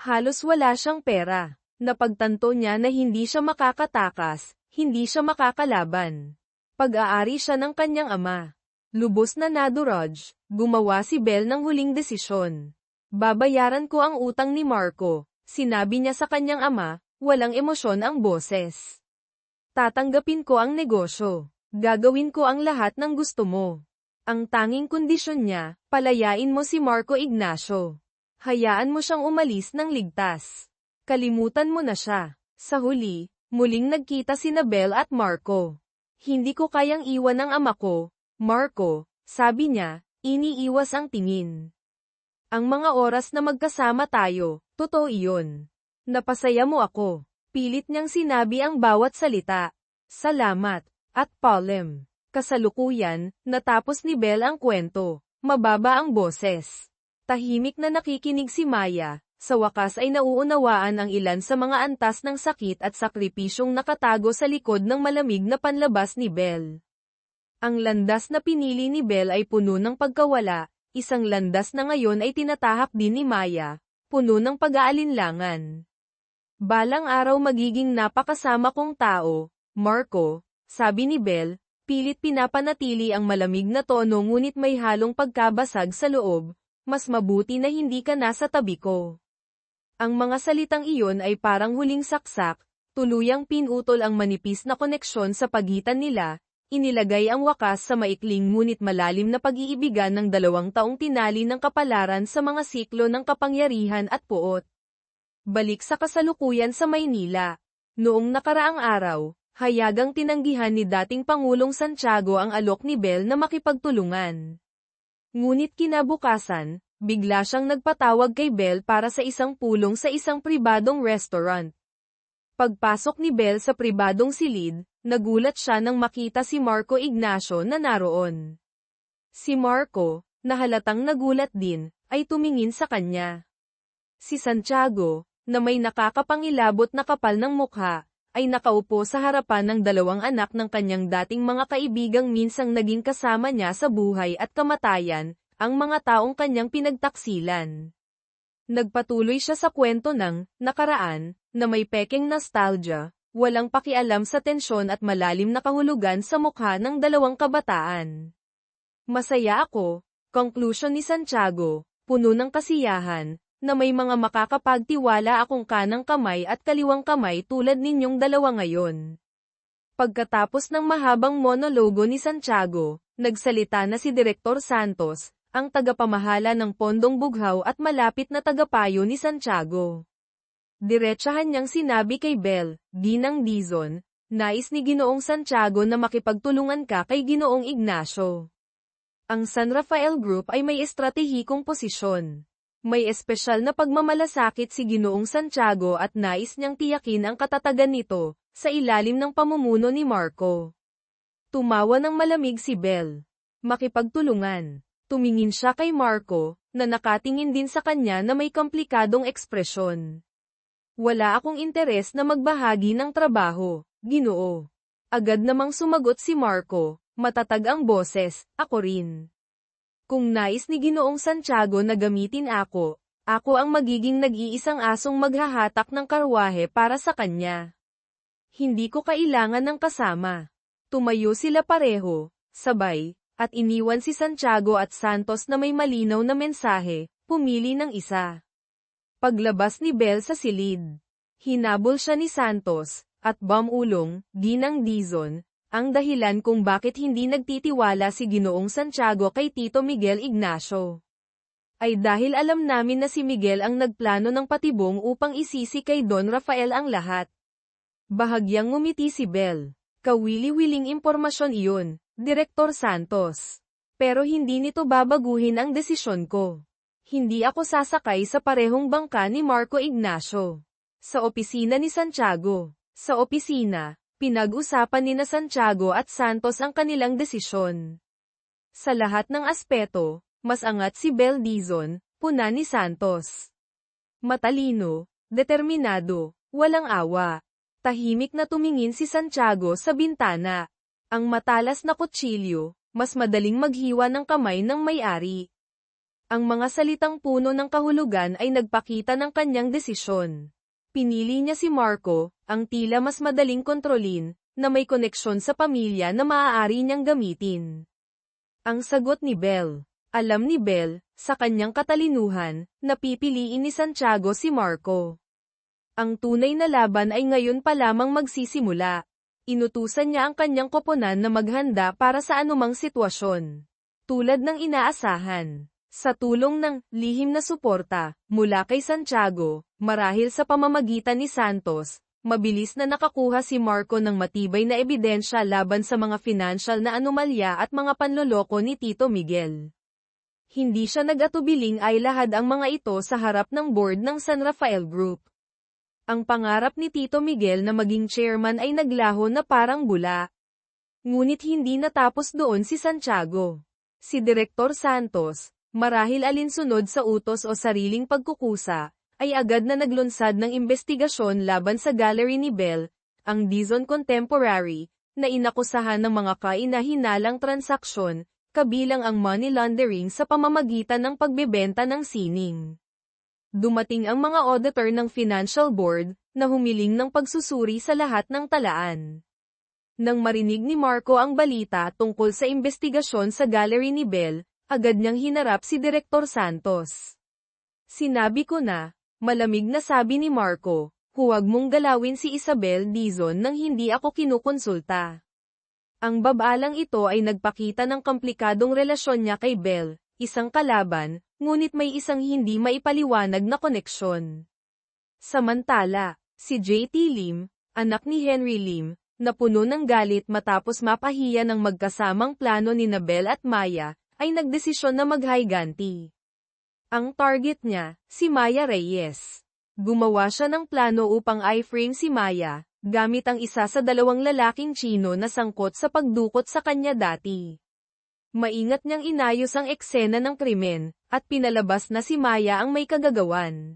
Halos wala siyang pera. Napagtanto niya na hindi siya makakatakas, hindi siya makakalaban. Pag-aari siya ng kanyang ama. Lubos na nadurog, gumawa si Belle ng huling desisyon. Babayaran ko ang utang ni Marco, sinabi niya sa kanyang ama, walang emosyon ang boses. Tatanggapin ko ang negosyo. Gagawin ko ang lahat ng gusto mo. Ang tanging kondisyon niya, palayain mo si Marco Ignacio. Hayaan mo siyang umalis ng ligtas. Kalimutan mo na siya. Sa huli, muling nagkita sina Belle at Marco. Hindi ko kayang iwan ang ama ko, Marco, sabi niya, iniiwas ang tingin. Ang mga oras na magkasama tayo, totoo iyon. Napasaya mo ako. Pilit niyang sinabi ang bawat salita. Salamat, at Paulem. Kasalukuyan, natapos ni Belle ang kwento. mababa ang boses. Tahimik na nakikinig si Maya, sa wakas ay nauunawaan ang ilan sa mga antas ng sakit at sakripisyong nakatago sa likod ng malamig na panlabas ni Belle. Ang landas na pinili ni Belle ay puno ng pagkawala, isang landas na ngayon ay tinatahak din ni Maya, puno ng pag-aalinlangan. Balang araw magiging napakasama kong tao, Marco, sabi ni Belle, pilit pinapanatili ang malamig na tono ngunit may halong pagkabasag sa loob, mas mabuti na hindi ka nasa tabi ko. Ang mga salitang iyon ay parang huling saksak, tuluyang pinutol ang manipis na koneksyon sa pagitan nila, inilagay ang wakas sa maikling ngunit malalim na pag-iibigan ng 2 taong tinali ng kapalaran sa mga siklo ng kapangyarihan at puot. Balik sa kasalukuyan sa Maynila. Noong nakaraang araw, hayagang tinanggihan ni dating Pangulong Santiago ang alok ni Belle na makipagtulungan. Ngunit kinabukasan, bigla siyang nagpatawag kay Belle para sa isang pulong sa isang pribadong restaurant. Pagpasok ni Belle sa pribadong silid, nagulat siya nang makita si Marco Ignacio na naroon. Si Marco, na halatang nagulat din, ay tumingin sa kanya. Si Santiago, na may nakakapangilabot na kapal ng mukha, ay nakaupo sa harapan ng 2 anak ng kanyang dating mga kaibigang minsang naging kasama niya sa buhay at kamatayan, ang mga taong kanyang pinagtaksilan. Nagpatuloy siya sa kwento ng nakaraan, na may pekeng nostalgia, walang pakialam sa tensyon at malalim na kahulugan sa mukha ng 2 kabataan. Masaya ako, conclusion ni Santiago, puno ng kasiyahan, na may mga makakapagtiwala akong kanang kamay at kaliwang kamay tulad ninyong 2 ngayon. Pagkatapos ng mahabang monologo ni Santiago, nagsalita na si Direktor Santos, ang tagapamahala ng Pondong Bughaw at malapit na tagapayo ni Santiago. Diretsahan niyang sinabi kay Belle, Ginang Dizon, nais ni Ginoong Santiago na makipagtulungan ka kay Ginoong Ignacio. Ang San Rafael Group ay may estratehikong posisyon. May espesyal na pagmamalasakit si Ginoong Santiago at nais niyang tiyakin ang katatagan nito, sa ilalim ng pamumuno ni Marco. Tumawa ng malamig si Belle. Makipagtulungan. Tumingin siya kay Marco, na nakatingin din sa kanya na may komplikadong ekspresyon. Wala akong interes na magbahagi ng trabaho, Ginoo. Agad namang sumagot si Marco, matatag ang boses, ako rin. Kung nais ni Ginoong Santiago na gamitin ako ang magiging nag-iisang asong maghahatak ng karwahe para sa kanya. Hindi ko kailangan ng kasama. Tumayo sila pareho, sabay, at iniwan si Santiago at Santos na may malinaw na mensahe, pumili ng isa. Paglabas ni Belle sa silid, hinabol siya ni Santos, at bamulong, Ginang Dizon, ang dahilan kung bakit hindi nagtitiwala si Ginoong Santiago kay Tito Miguel Ignacio. Ay dahil alam namin na si Miguel ang nagplano ng patibong upang isisi kay Don Rafael ang lahat. Bahagyang ngumiti si Belle. Kawili-wiling impormasyon iyon, Direktor Santos. Pero hindi nito babaguhin ang desisyon ko. Hindi ako sasakay sa parehong bangka ni Marco Ignacio. Sa opisina ni Santiago. Sa opisina, pinag-usapan ni Santiago at Santos ang kanilang desisyon. Sa lahat ng aspeto, mas angat si Belle Dizon, puna ni Santos. Matalino, determinado, walang awa. Tahimik na tumingin si Santiago sa bintana. Ang matalas na kutsilyo, mas madaling maghiwa ng kamay ng may-ari. Ang mga salitang puno ng kahulugan ay nagpakita ng kanyang desisyon. Pinili niya si Marco, ang tila mas madaling kontrolin, na may koneksyon sa pamilya na maaari niyang gamitin. Ang sagot ni Belle. Alam ni Belle, sa kanyang katalinuhan, na pipiliin ni Santiago si Marco. Ang tunay na laban ay ngayon pa lamang magsisimula. Inutusan niya ang kanyang koponan na maghanda para sa anumang sitwasyon. Tulad ng inaasahan. Sa tulong ng lihim na suporta mula kay Santiago, marahil sa pamamagitan ni Santos, mabilis na nakakuha si Marco ng matibay na ebidensya laban sa mga financial na anomalya at mga panloloko ni Tito Miguel. Hindi siya nag-atubiling ay lahad ang mga ito sa harap ng board ng San Rafael Group. Ang pangarap ni Tito Miguel na maging chairman ay naglaho na parang bula. Ngunit hindi natapos doon si Santiago. Si Direktor Santos, marahil alinsunod sa utos o sariling pagkukusa, ay agad na naglunsad ng investigasyon laban sa gallery ni Bell, ang Dizon Contemporary, na inakusahan ng mga kaina-hinalang transaksyon, kabilang ang money laundering sa pamamagitan ng pagbebenta ng sining. Dumating ang mga auditor ng Financial Board, na humiling ng pagsusuri sa lahat ng talaan. Nang marinig ni Marco ang balita tungkol sa investigasyon sa gallery ni Bell, agad niyang hinarap si Direktor Santos. Sinabi ko na, malamig na sabi ni Marco, huwag mong galawin si Isabel Dizon nang hindi ako kinukonsulta. Ang babalang ito ay nagpakita ng komplikadong relasyon niya kay Bell, isang kalaban, ngunit may isang hindi maipaliwanag na koneksyon. Samantala, si J.T. Lim, anak ni Henry Lim, na puno ng galit matapos mapahiya ng magkasamang plano ni Bell at Maya, ay nagdesisyon na maghayganti. Ang target niya, si Maya Reyes. Gumawa siya ng plano upang i-frame si Maya, gamit ang isa sa dalawang lalaking Chino na sangkot sa pagdukot sa kanya dati. Maingat niyang inayos ang eksena ng krimen, at pinalabas na si Maya ang may kagagawan.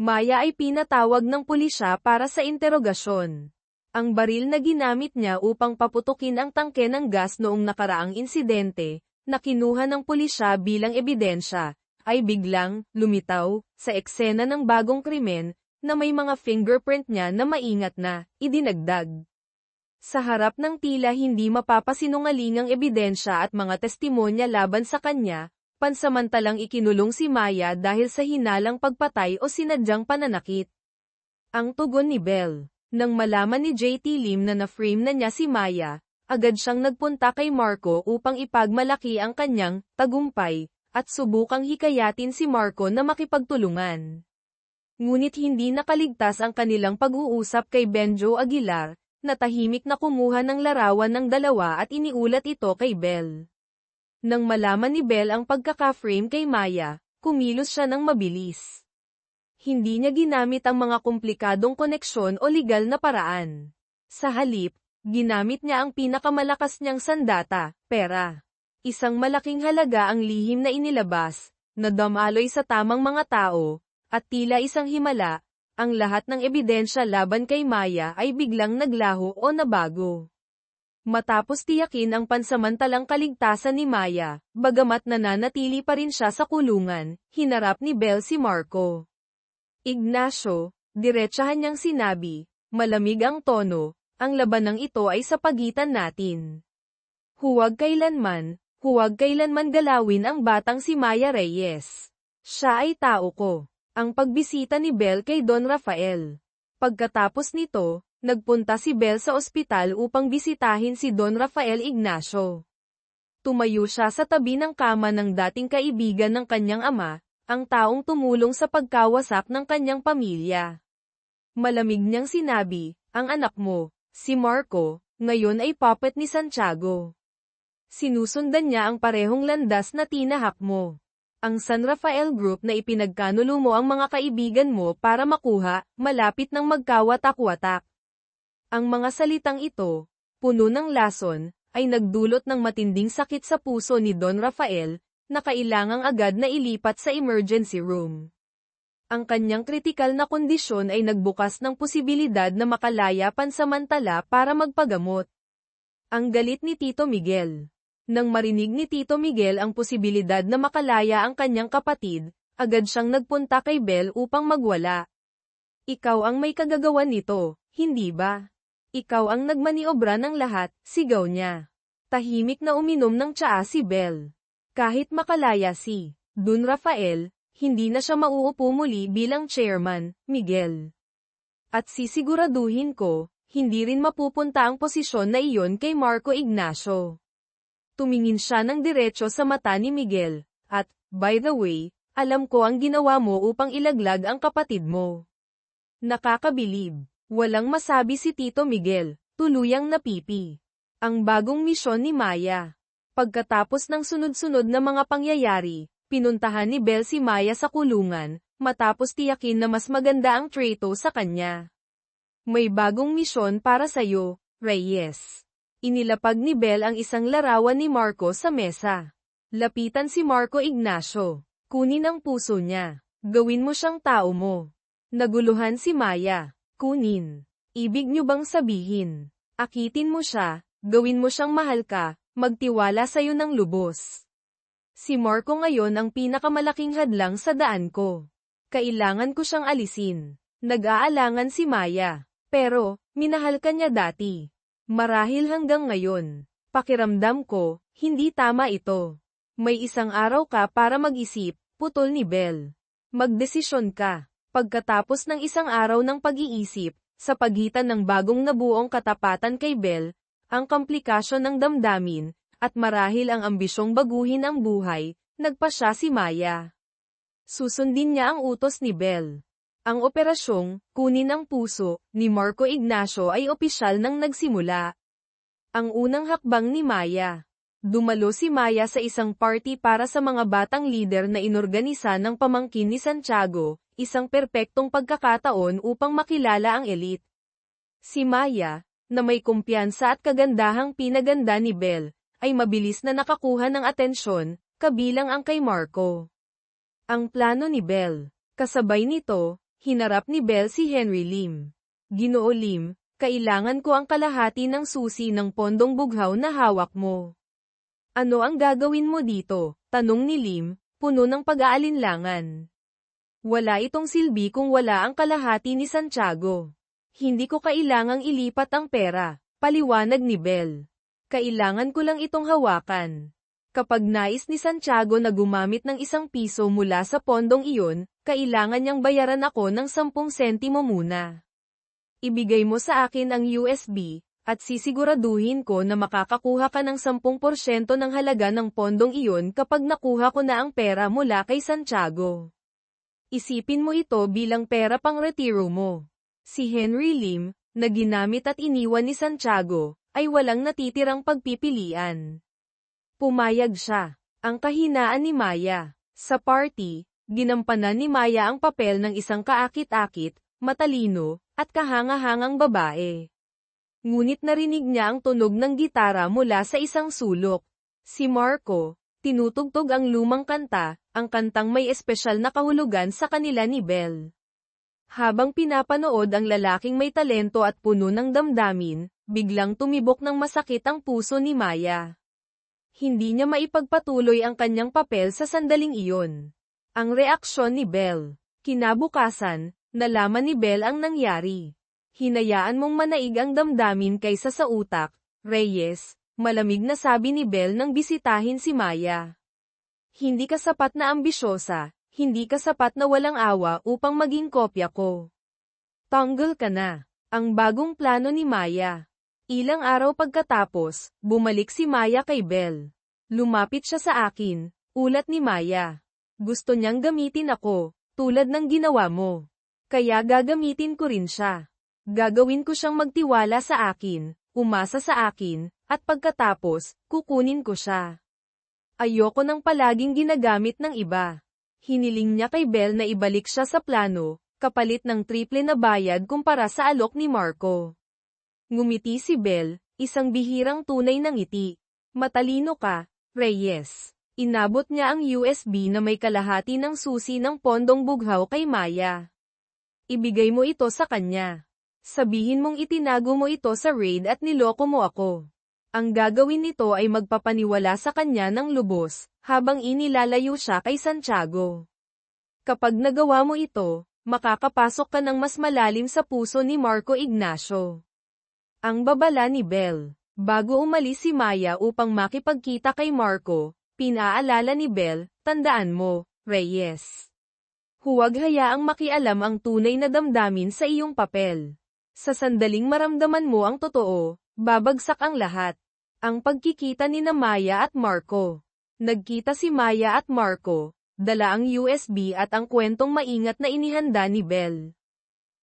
Maya ay pinatawag ng pulisya para sa interogasyon. Ang baril na ginamit niya upang paputukin ang tangke ng gas noong nakaraang insidente, na kinuha ng pulisya bilang ebidensya, ay biglang lumitaw sa eksena ng bagong krimen, na may mga fingerprint niya na maingat na idinagdag. Sa harap ng tila hindi mapapasinungalingang ebidensya at mga testimonya laban sa kanya, pansamantalang ikinulong si Maya dahil sa hinalang pagpatay o sinadyang pananakit. Ang tugon ni Bell. Nang malaman ni J.T. Lim na na-frame na niya si Maya, agad siyang nagpunta kay Marco upang ipagmalaki ang kanyang tagumpay, at subukang hikayatin si Marco na makipagtulungan. Ngunit hindi nakaligtas ang kanilang pag-uusap kay Benjo Aguilar, na tahimik na kumuha ng larawan ng dalawa at iniulat ito kay Bell. Nang malaman ni Bell ang pagkaka-frame kay Maya, kumilos siya ng mabilis. Hindi niya ginamit ang mga komplikadong koneksyon o legal na paraan. Sa halip, ginamit niya ang pinakamalakas niyang sandata, pera. Isang malaking halaga ang lihim na inilabas, na dumaloy sa tamang mga tao, at tila isang himala, ang lahat ng ebidensya laban kay Maya ay biglang naglaho o nabago. Matapos tiyakin ang pansamantalang kaligtasan ni Maya, bagamat nananatili pa rin siya sa kulungan, hinarap ni Bell si Marco. Ignacio, diretsahan niyang sinabi, malamig ang tono, ang labanang ito ay sa pagitan natin. Huwag kailanman galawin ang batang si Maya Reyes. Siya ay tao ko. Ang pagbisita ni Bell kay Don Rafael. Pagkatapos nito, nagpunta si Bell sa ospital upang bisitahin si Don Rafael Ignacio. Tumayo siya sa tabi ng kama ng dating kaibigan ng kanyang ama, ang taong tumulong sa pagkawasak ng kanyang pamilya. Malamig niyang sinabi, ang anak mo, si Marco, ngayon ay puppet ni Santiago. Sinusundan niya ang parehong landas na tinahak mo. Ang San Rafael Group na ipinagkanulo mo ang mga kaibigan mo para makuha, malapit ng magkawatak-watak. Ang mga salitang ito, puno ng lason, ay nagdulot ng matinding sakit sa puso ni Don Rafael, na kailangang agad na ilipat sa emergency room. Ang kanyang kritikal na kondisyon ay nagbukas ng posibilidad na makalaya pansamantala para magpagamot. Ang galit ni Tito Miguel. Nang marinig ni Tito Miguel ang posibilidad na makalaya ang kanyang kapatid, agad siyang nagpunta kay Bell upang magwala. Ikaw ang may kagagawan nito, hindi ba? Ikaw ang nagmaniobra ng lahat, sigaw niya. Tahimik na uminom ng tsaa si Bell. Kahit makalaya si Don Rafael, hindi na siya mauupo muli bilang chairman, Miguel. At sisiguraduhin ko, hindi rin mapupunta ang posisyon na iyon kay Marco Ignacio. Tumingin siya ng diretso sa mata ni Miguel, at, by the way, alam ko ang ginawa mo upang ilaglag ang kapatid mo. Nakakabilib. Walang masabi si Tito Miguel, tuluyang napipi. Ang bagong misyon ni Maya. Pagkatapos ng sunod-sunod na mga pangyayari, pinuntahan ni Bell si Maya sa kulungan, matapos tiyakin na mas maganda ang trato sa kanya. May bagong misyon para sayo, Reyes. Inilapag ni Bell ang isang larawan ni Marco sa mesa. Lapitan si Marco Ignacio. Kunin ang puso niya. Gawin mo siyang tao mo. Naguluhan si Maya. Kunin. Ibig niyo bang sabihin? Akitin mo siya, gawin mo siyang mahal ka, magtiwala sa'yo ng lubos. Si Marco ngayon ang pinakamalaking hadlang sa daan ko. Kailangan ko siyang alisin. Nag-aalangan si Maya. Pero, minahal ka niya dati. Marahil hanggang ngayon. Pakiramdam ko, hindi tama ito. May isang araw ka para mag-isip, putol ni Belle. Magdesisyon ka. Pagkatapos ng isang araw ng pag-iisip, sa pagitan ng bagong nabuong katapatan kay Belle, ang komplikasyon ng damdamin, at marahil ang ambisyong baguhin ang buhay, nagpasya si Maya. Susundin niya ang utos ni Belle. Ang operasyong, kunin ang puso, ni Marco Ignacio ay opisyal nang nagsimula. Ang unang hakbang ni Maya. Dumalo si Maya sa isang party para sa mga batang lider na inorganisa ng pamangkin ni Santiago, isang perpektong pagkakataon upang makilala ang elite. Si Maya, na may kumpiyansa at kagandahang pinaganda ni Belle, ay mabilis na nakakuha ng atensyon, kabilang ang kay Marco. Ang plano ni Belle. Kasabay nito, hinarap ni Belle si Henry Lim. Ginoo Lim, kailangan ko ang kalahati ng susi ng pondong bughaw na hawak mo. Ano ang gagawin mo dito? Tanong ni Lim, puno ng pag-aalinlangan. Wala itong silbi kung wala ang kalahati ni Santiago. Hindi ko kailangang ilipat ang pera, paliwanag ni Belle. Kailangan ko lang itong hawakan. Kapag nais ni Santiago na gumamit ng 1 piso mula sa pondong iyon, kailangan niyang bayaran ako ng 10 sentimo muna. Ibigay mo sa akin ang USB, at sisiguraduhin ko na makakakuha ka ng 10% ng halaga ng pondong iyon kapag nakuha ko na ang pera mula kay Santiago. Isipin mo ito bilang pera pang retiro mo. Si Henry Lim, na ginamit at iniwan ni Santiago, ay walang natitirang pagpipilian. Pumayag siya. Ang kahinaan ni Maya. Sa party, ginampanan ni Maya ang papel ng isang kaakit-akit, matalino, at kahangahangang babae. Ngunit narinig niya ang tunog ng gitara mula sa isang sulok. Si Marco, tinutugtog ang lumang kanta, ang kantang may espesyal na kahulugan sa kanila ni Belle. Habang pinapanood ang lalaking may talento at puno ng damdamin, biglang tumibok ng masakit ang puso ni Maya. Hindi niya maipagpatuloy ang kanyang papel sa sandaling iyon. Ang reaksyon ni Belle. Kinabukasan, nalaman ni Belle ang nangyari. Hinayaan mong manaig ang damdamin kaysa sa utak, Reyes, malamig na sabi ni Belle nang bisitahin si Maya. Hindi ka sapat na ambisyosa, hindi ka sapat na walang awa upang maging kopya ko. Tanggol ka na. Ang bagong plano ni Maya. Ilang araw pagkatapos, bumalik si Maya kay Belle. Lumapit siya sa akin, ulat ni Maya. Gusto niyang gamitin ako, tulad ng ginawa mo. Kaya gagamitin ko rin siya. Gagawin ko siyang magtiwala sa akin, umasa sa akin, at pagkatapos, kukunin ko siya. Ayoko nang palaging ginagamit ng iba. Hiniling niya kay Belle na ibalik siya sa plano, kapalit ng triple na bayad kumpara sa alok ni Marco. Ngumiti si Belle, isang bihirang tunay ng ngiti. Matalino ka, Reyes. Inabot niya ang USB na may kalahati ng susi ng pondong bughaw kay Maya. Ibigay mo ito sa kanya. Sabihin mong itinago mo ito sa raid at niloko mo ako. Ang gagawin nito ay magpapaniwala sa kanya ng lubos, habang inilalayo siya kay Santiago. Kapag nagawa mo ito, makakapasok ka ng mas malalim sa puso ni Marco Ignacio. Ang babala ni Belle. Bago umalis si Maya upang makipagkita kay Marco, pinaalala ni Belle, tandaan mo, Reyes. Huwag hayaang makialam ang tunay na damdamin sa iyong papel. Sa sandaling maramdaman mo ang totoo, babagsak ang lahat. Ang pagkikita ni na Maya at Marco. Nagkita si Maya at Marco, dala ang USB at ang kwentong maingat na inihanda ni Belle.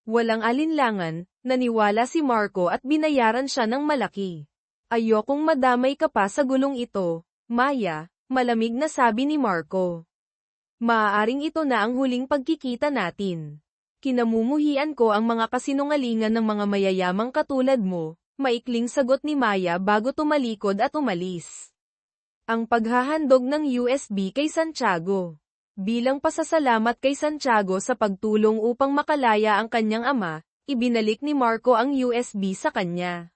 Walang alinlangan, naniwala si Marco at binayaran siya ng malaki. Ayokong madamay ka pa sa gulong ito, Maya, malamig na sabi ni Marco. Maaaring ito na ang huling pagkikita natin. Kinamumuhian ko ang mga kasinungalingan ng mga mayayamang katulad mo, maikling sagot ni Maya bago tumalikod at umalis. Ang paghahandog ng USB kay Santiago. Bilang pasasalamat kay Santiago sa pagtulong upang makalaya ang kanyang ama, ibinalik ni Marco ang USB sa kanya.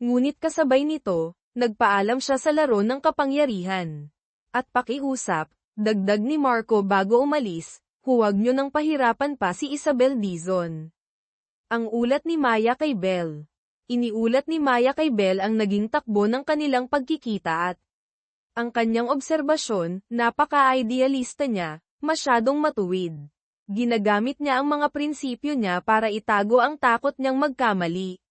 Ngunit kasabay nito, nagpaalam siya sa laro ng kapangyarihan. At pakiusap, dagdag ni Marco bago umalis, huwag niyo nang pahirapan pa si Isabel Dizon. Ang ulat ni Maya kay Belle. Iniulat ni Maya kay Belle ang naging takbo ng kanilang pagkikita at ang kanyang obserbasyon, napaka-idealista niya, masyadong matuwid. Ginagamit niya ang mga prinsipyo niya para itago ang takot niyang magkamali.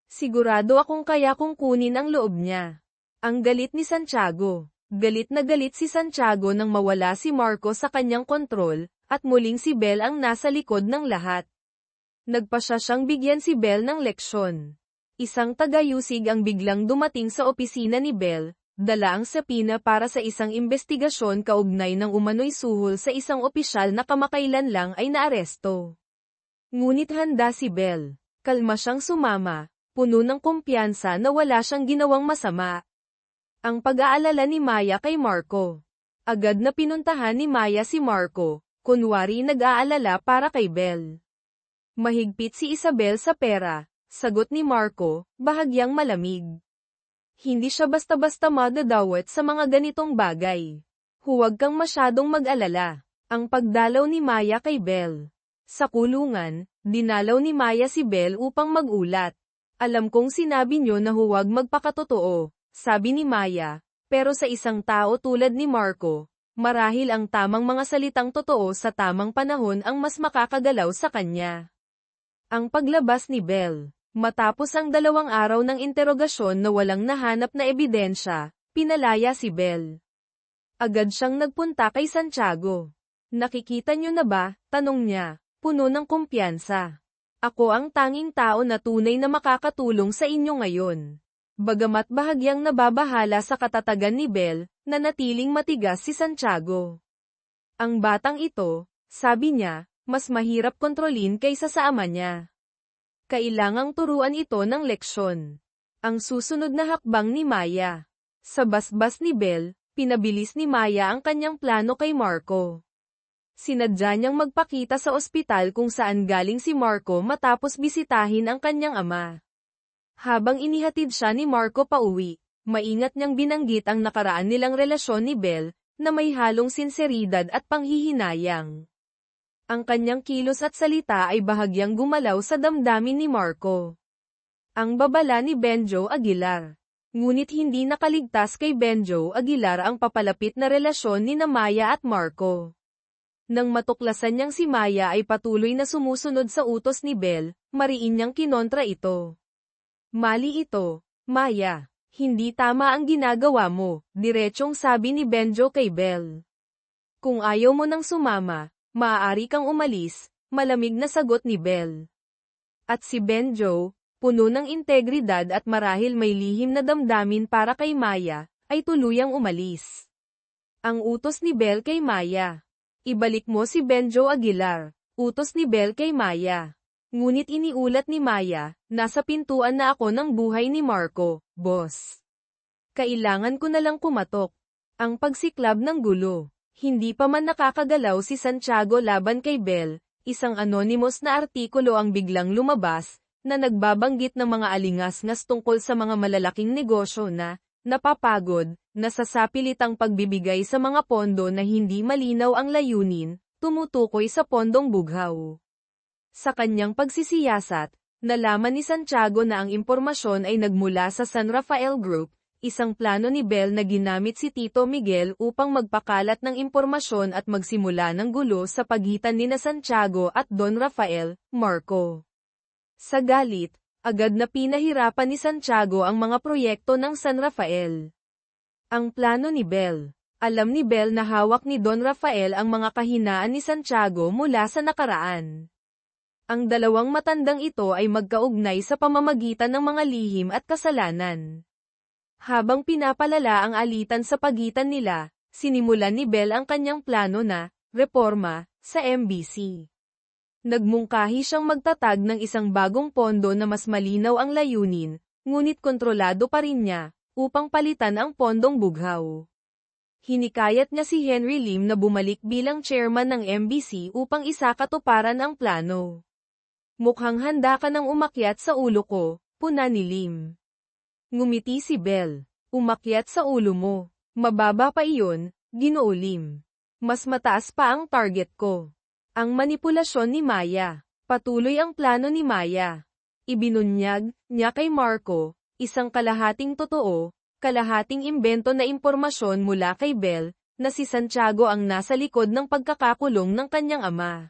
Sigurado akong kaya kong kunin ang loob niya. Ang galit ni Santiago. Galit na galit si Santiago nang mawala si Marco sa kanyang kontrol, at muling si Belle ang nasa likod ng lahat. Nagpasya siyang bigyan si Belle ng leksyon. Isang tagayusig ang biglang dumating sa opisina ni Belle, dala ang sapina para sa isang investigasyon kaugnay ng umano'y suhol sa isang opisyal na kamakailan lang ay naaresto. Ngunit handa si Belle. Kalma siyang sumama, puno ng kumpiyansa na wala siyang ginawang masama. Ang pag-aalala ni Maya kay Marco. Agad na pinuntahan ni Maya si Marco, kunwari nag-aalala para kay Belle. Mahigpit si Isabel sa pera, sagot ni Marco, bahagyang malamig. Hindi siya basta-basta madadawat sa mga ganitong bagay. Huwag kang masyadong mag-alala. Ang pagdalaw ni Maya kay Belle. Sa kulungan, dinalaw ni Maya si Belle upang mag-ulat. Alam kong sinabi niyo na huwag magpakatotoo, sabi ni Maya, pero sa isang tao tulad ni Marco, marahil ang tamang mga salitang totoo sa tamang panahon ang mas makakagalaw sa kanya. Ang paglabas ni Belle. Matapos ang 2 araw ng interogasyon na walang nahanap na ebidensya, pinalaya si Belle. Agad siyang nagpunta kay Santiago. Nakikita niyo na ba? Tanong niya, puno ng kumpiyansa. Ako ang tanging tao na tunay na makakatulong sa inyo ngayon. Bagamat bahagyang nababahala sa katatagan ni Belle, nanatiling matigas si Santiago. Ang batang ito, sabi niya, mas mahirap kontrolin kaysa sa ama niya. Kailangang turuan ito ng leksyon. Ang susunod na hakbang ni Maya. Sa basbas ni Belle, pinabilis ni Maya ang kanyang plano kay Marco. Sinadya niyang magpakita sa ospital kung saan galing si Marco matapos bisitahin ang kanyang ama. Habang inihatid siya ni Marco pauwi, maingat niyang binanggit ang nakaraan nilang relasyon ni Belle, na may halong sinseridad at panghihinayang. Ang kanyang kilos at salita ay bahagyang gumalaw sa damdamin ni Marco. Ang babala ni Benjo Aguilar. Ngunit hindi nakaligtas kay Benjo Aguilar ang papalapit na relasyon ni Maya at Marco. Nang matuklasan niyang si Maya ay patuloy na sumusunod sa utos ni Belle, mariin niyang kinontra ito. Mali ito, Maya. Hindi tama ang ginagawa mo, diretsong sabi ni Benjo kay Belle. Kung ayaw mo nang sumama, maaari kang umalis, malamig na sagot ni Belle. At si Benjo, puno ng integridad at marahil may lihim na damdamin para kay Maya, ay tuluyang umalis. Ang utos ni Belle kay Maya. Ibalik mo si Benjo Aguilar. Utos ni Belle kay Maya. Ngunit iniulat ni Maya, nasa pintuan na ako ng buhay ni Marco, boss. Kailangan ko na lang kumatok. Ang pagsiklab ng gulo. Hindi pa man nakakagalaw si Santiago laban kay Belle, isang anonymous na artikulo ang biglang lumabas, na nagbabanggit ng mga alingas-ngas tungkol sa mga malalaking negosyo na, napapagod, nasasapilitang pagbibigay sa mga pondo na hindi malinaw ang layunin, tumutukoy sa pondong bughaw. Sa kanyang pagsisiyasat, nalaman ni Santiago na ang impormasyon ay nagmula sa San Rafael Group, isang plano ni Belle na ginamit si Tito Miguel upang magpakalat ng impormasyon at magsimula ng gulo sa pagitan nina Santiago at Don Rafael, Marco. Sa galit, agad na pinahirapan ni Santiago ang mga proyekto ng San Rafael. Ang plano ni Belle. Alam ni Belle na hawak ni Don Rafael ang mga kahinaan ni Santiago mula sa nakaraan. Ang dalawang matandang ito ay magkaugnay sa pamamagitan ng mga lihim at kasalanan. Habang pinapalala ang alitan sa pagitan nila, sinimulan ni Belle ang kanyang plano na reforma sa MBC. Nagmungkahi siyang magtatag ng isang bagong pondo na mas malinaw ang layunin, ngunit kontrolado pa rin niya, upang palitan ang pondong bughaw. Hinikayat niya si Henry Lim na bumalik bilang chairman ng MBC upang isakatuparan ang plano. Mukhang handa ka nang umakyat sa ulo ko, puna ni Lim. Ngumiti si Bell. Umakyat sa ulo mo. Mababa pa iyon, Ginoo Lim. Mas mataas pa ang target ko. Ang manipulasyon ni Maya. Patuloy ang plano ni Maya. Ibinunyag niya kay Marco, isang kalahating totoo, kalahating imbento na impormasyon mula kay Bell, na si Santiago ang nasa likod ng pagkakakulong ng kanyang ama.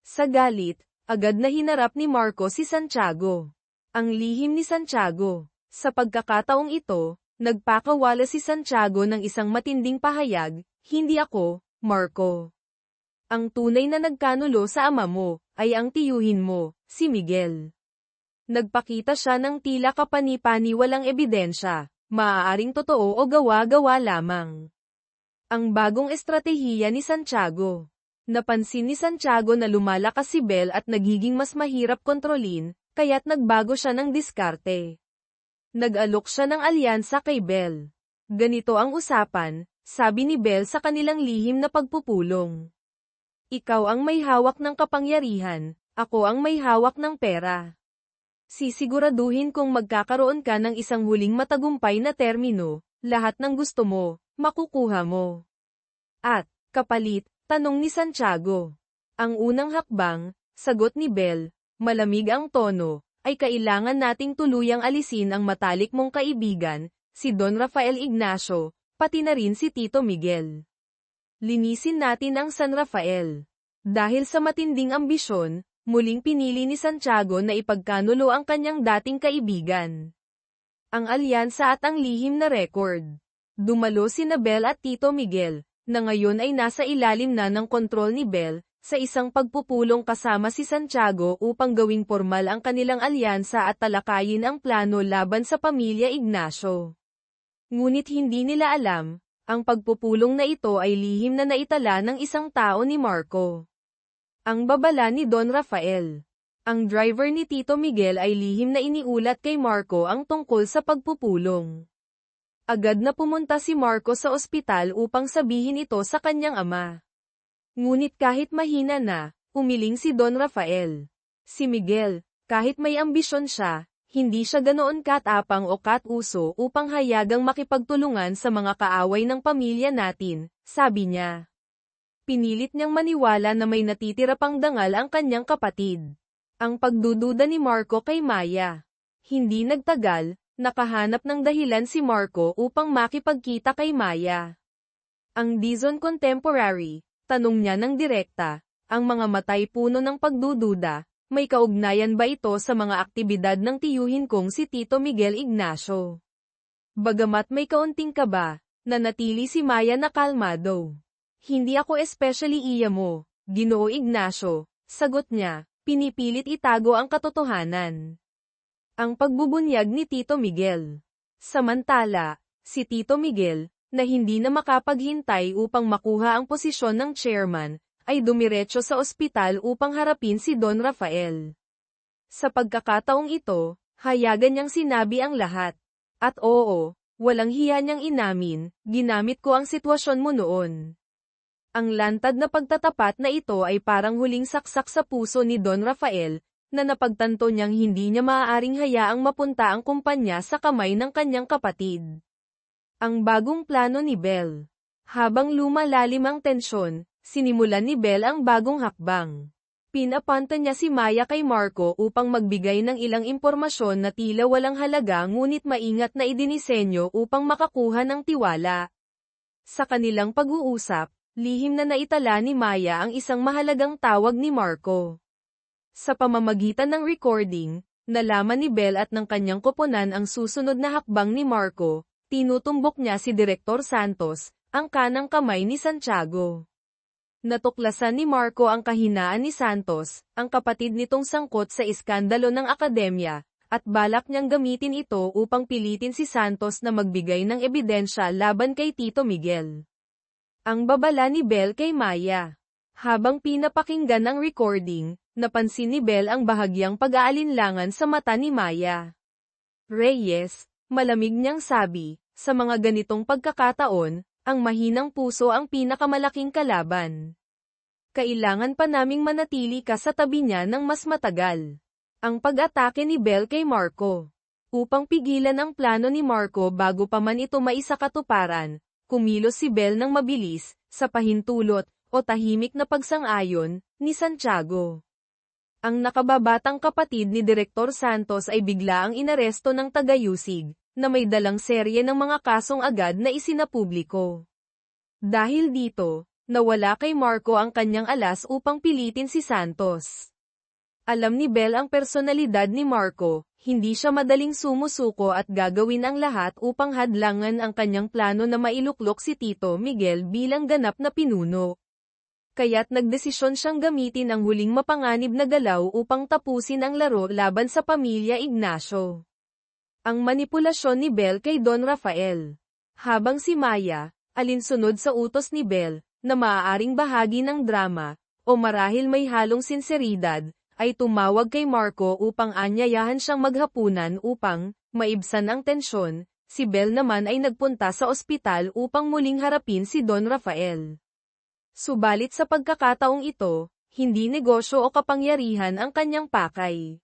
Sa galit, agad na hinarap ni Marco si Santiago. Ang lihim ni Santiago. Sa pagkakataong ito, nagpakawala si Santiago ng isang matinding pahayag, hindi ako, Marco. Ang tunay na nagkanulo sa ama mo, ay ang tiyuhin mo, si Miguel. Nagpakita siya ng tila kapani-paniwalang ebidensya, maaaring totoo o gawa-gawa lamang. Ang bagong estratehiya ni Santiago. Napansin ni Santiago na lumalakas si Bell at nagiging mas mahirap kontrolin, kaya't nagbago siya ng diskarte. Nag-alok siya ng alyansa kay Bell. Ganito ang usapan, sabi ni Bell sa kanilang lihim na pagpupulong. Ikaw ang may hawak ng kapangyarihan, ako ang may hawak ng pera. Sisiguraduhin kong magkakaroon ka ng isang huling matagumpay na termino, lahat ng gusto mo, makukuha mo. At, kapalit, tanong ni Santiago. Ang unang hakbang, sagot ni Bell, malamig ang tono, ay kailangan nating tuluyang alisin ang matalik mong kaibigan, si Don Rafael Ignacio, pati na rin si Tito Miguel. Linisin natin ang San Rafael. Dahil sa matinding ambisyon, muling pinili ni Santiago na ipagkanulo ang kanyang dating kaibigan. Ang alyansa at ang lihim na record. Dumalo sina Bell at Tito Miguel, na ngayon ay nasa ilalim na ng kontrol ni Bell, sa isang pagpupulong kasama si Santiago upang gawing formal ang kanilang alyansa at talakayin ang plano laban sa pamilya Ignacio. Ngunit hindi nila alam, ang pagpupulong na ito ay lihim na naitala ng isang tao ni Marco. Ang babala ni Don Rafael. Ang driver ni Tito Miguel ay lihim na iniulat kay Marco ang tungkol sa pagpupulong. Agad na pumunta si Marco sa ospital upang sabihin ito sa kanyang ama. Ngunit kahit mahina na, umiling si Don Rafael. Si Miguel, kahit may ambisyon siya, hindi siya ganoon katapang o katuso upang hayagang makipagtulungan sa mga kaaway ng pamilya natin, sabi niya. Pinilit niyang maniwala na may natitira pang dangal ang kanyang kapatid. Ang pagdududa ni Marco kay Maya. Hindi nagtagal, nakahanap ng dahilan si Marco upang makipagkita kay Maya. Ang Dizon Contemporary, tanong niya ng direkta, ang mga matay puno ng pagdududa, may kaugnayan ba ito sa mga aktibidad ng tiyuhin kong si Tito Miguel Ignacio? Bagamat may kaunting kaba, nanatili si Maya na kalmado. Hindi ako especially iya mo, Ginoo Ignacio, sagot niya, pinipilit itago ang katotohanan. Ang pagbubunyag ni Tito Miguel. Samantala, si Tito Miguel, na hindi na makapaghintay upang makuha ang posisyon ng chairman, ay dumiretso sa ospital upang harapin si Don Rafael. Sa pagkakataong ito, hayagan niyang sinabi ang lahat. At oo, walang hiya niyang inamin, ginamit ko ang sitwasyon mo noon. Ang lantad na pagtatapat na ito ay parang huling saksak sa puso ni Don Rafael, na napagtanto niyang hindi niya maaaring hayaang mapunta ang kumpanya sa kamay ng kanyang kapatid. Ang bagong plano ni Bell. Habang lumalalim ang tensyon, sinimulan ni Bell ang bagong hakbang. Pinapunta niya si Maya kay Marco upang magbigay ng ilang impormasyon na tila walang halaga ngunit maingat na idinisenyo upang makakuha ng tiwala. Sa kanilang pag-uusap, lihim na naitala ni Maya ang isang mahalagang tawag ni Marco. Sa pamamagitan ng recording, nalaman ni Bell at ng kanyang koponan ang susunod na hakbang ni Marco, tinutumbok niya si Direktor Santos, ang kanang kamay ni Santiago. Natuklasan ni Marco ang kahinaan ni Santos, ang kapatid nitong sangkot sa iskandalo ng akademya, at balak niyang gamitin ito upang pilitin si Santos na magbigay ng ebidensya laban kay Tito Miguel. Ang babala ni Bell kay Maya. Habang pinapakinggan ang recording, napansin ni Bell ang bahagyang pag-aalinlangan sa mata ni Maya. Reyes, Malamig niyang sabi, sa mga ganitong pagkakataon, ang mahinang puso ang pinakamalaking kalaban. Kailangan pa naming manatili ka sa tabi niya ng mas matagal. Ang pag-atake ni Belle kay Marco. Upang pigilan ang plano ni Marco bago pa man ito maisakatuparan, kumilos si Belle ng mabilis, sa pahintulot, o tahimik na pagsang-ayon, ni Santiago. Ang nakababatang kapatid ni Direktor Santos ay bigla ang inaresto ng tagayusig, na may dalang serye ng mga kasong agad na isinapubliko. Dahil dito, nawala kay Marco ang kanyang alas upang pilitin si Santos. Alam ni Belle ang personalidad ni Marco, hindi siya madaling sumusuko at gagawin ang lahat upang hadlangan ang kanyang plano na mailuklok si Tito Miguel bilang ganap na pinuno. Kaya't nagdesisyon siyang gamitin ang huling mapanganib na galaw upang tapusin ang laro laban sa pamilya Ignacio. Ang manipulasyon ni Belle kay Don Rafael. Habang si Maya, alinsunod sa utos ni Belle, na maaaring bahagi ng drama, o marahil may halong sinseridad, ay tumawag kay Marco upang anyayahan siyang maghapunan upang maibsan ang tensyon. Si Belle naman ay nagpunta sa ospital upang muling harapin si Don Rafael. Subalit sa pagkakataong ito, hindi negosyo o kapangyarihan ang kanyang pakay.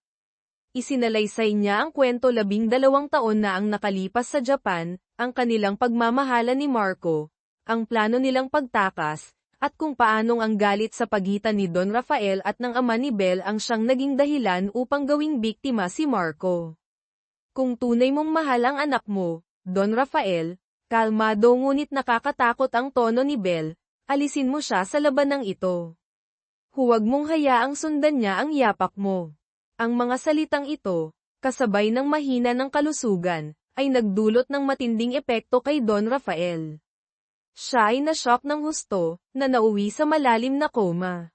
Isinalaysay niya ang kwento 12 taon na ang nakalipas sa Japan, ang kanilang pagmamahala ni Marco, ang plano nilang pagtakas, at kung paanong ang galit sa pagitan ni Don Rafael at ng ama ni Belle ang siyang naging dahilan upang gawing biktima si Marco. Kung tunay mong mahal ang anak mo, Don Rafael, kalmado ngunit nakakatakot ang tono ni Belle, alisin mo siya sa labanang ito. Huwag mong hayaang sundan niya ang yapak mo. Ang mga salitang ito, kasabay ng mahina ng kalusugan, ay nagdulot ng matinding epekto kay Don Rafael. Siya ay na-shock ng husto, na nauwi sa malalim na koma.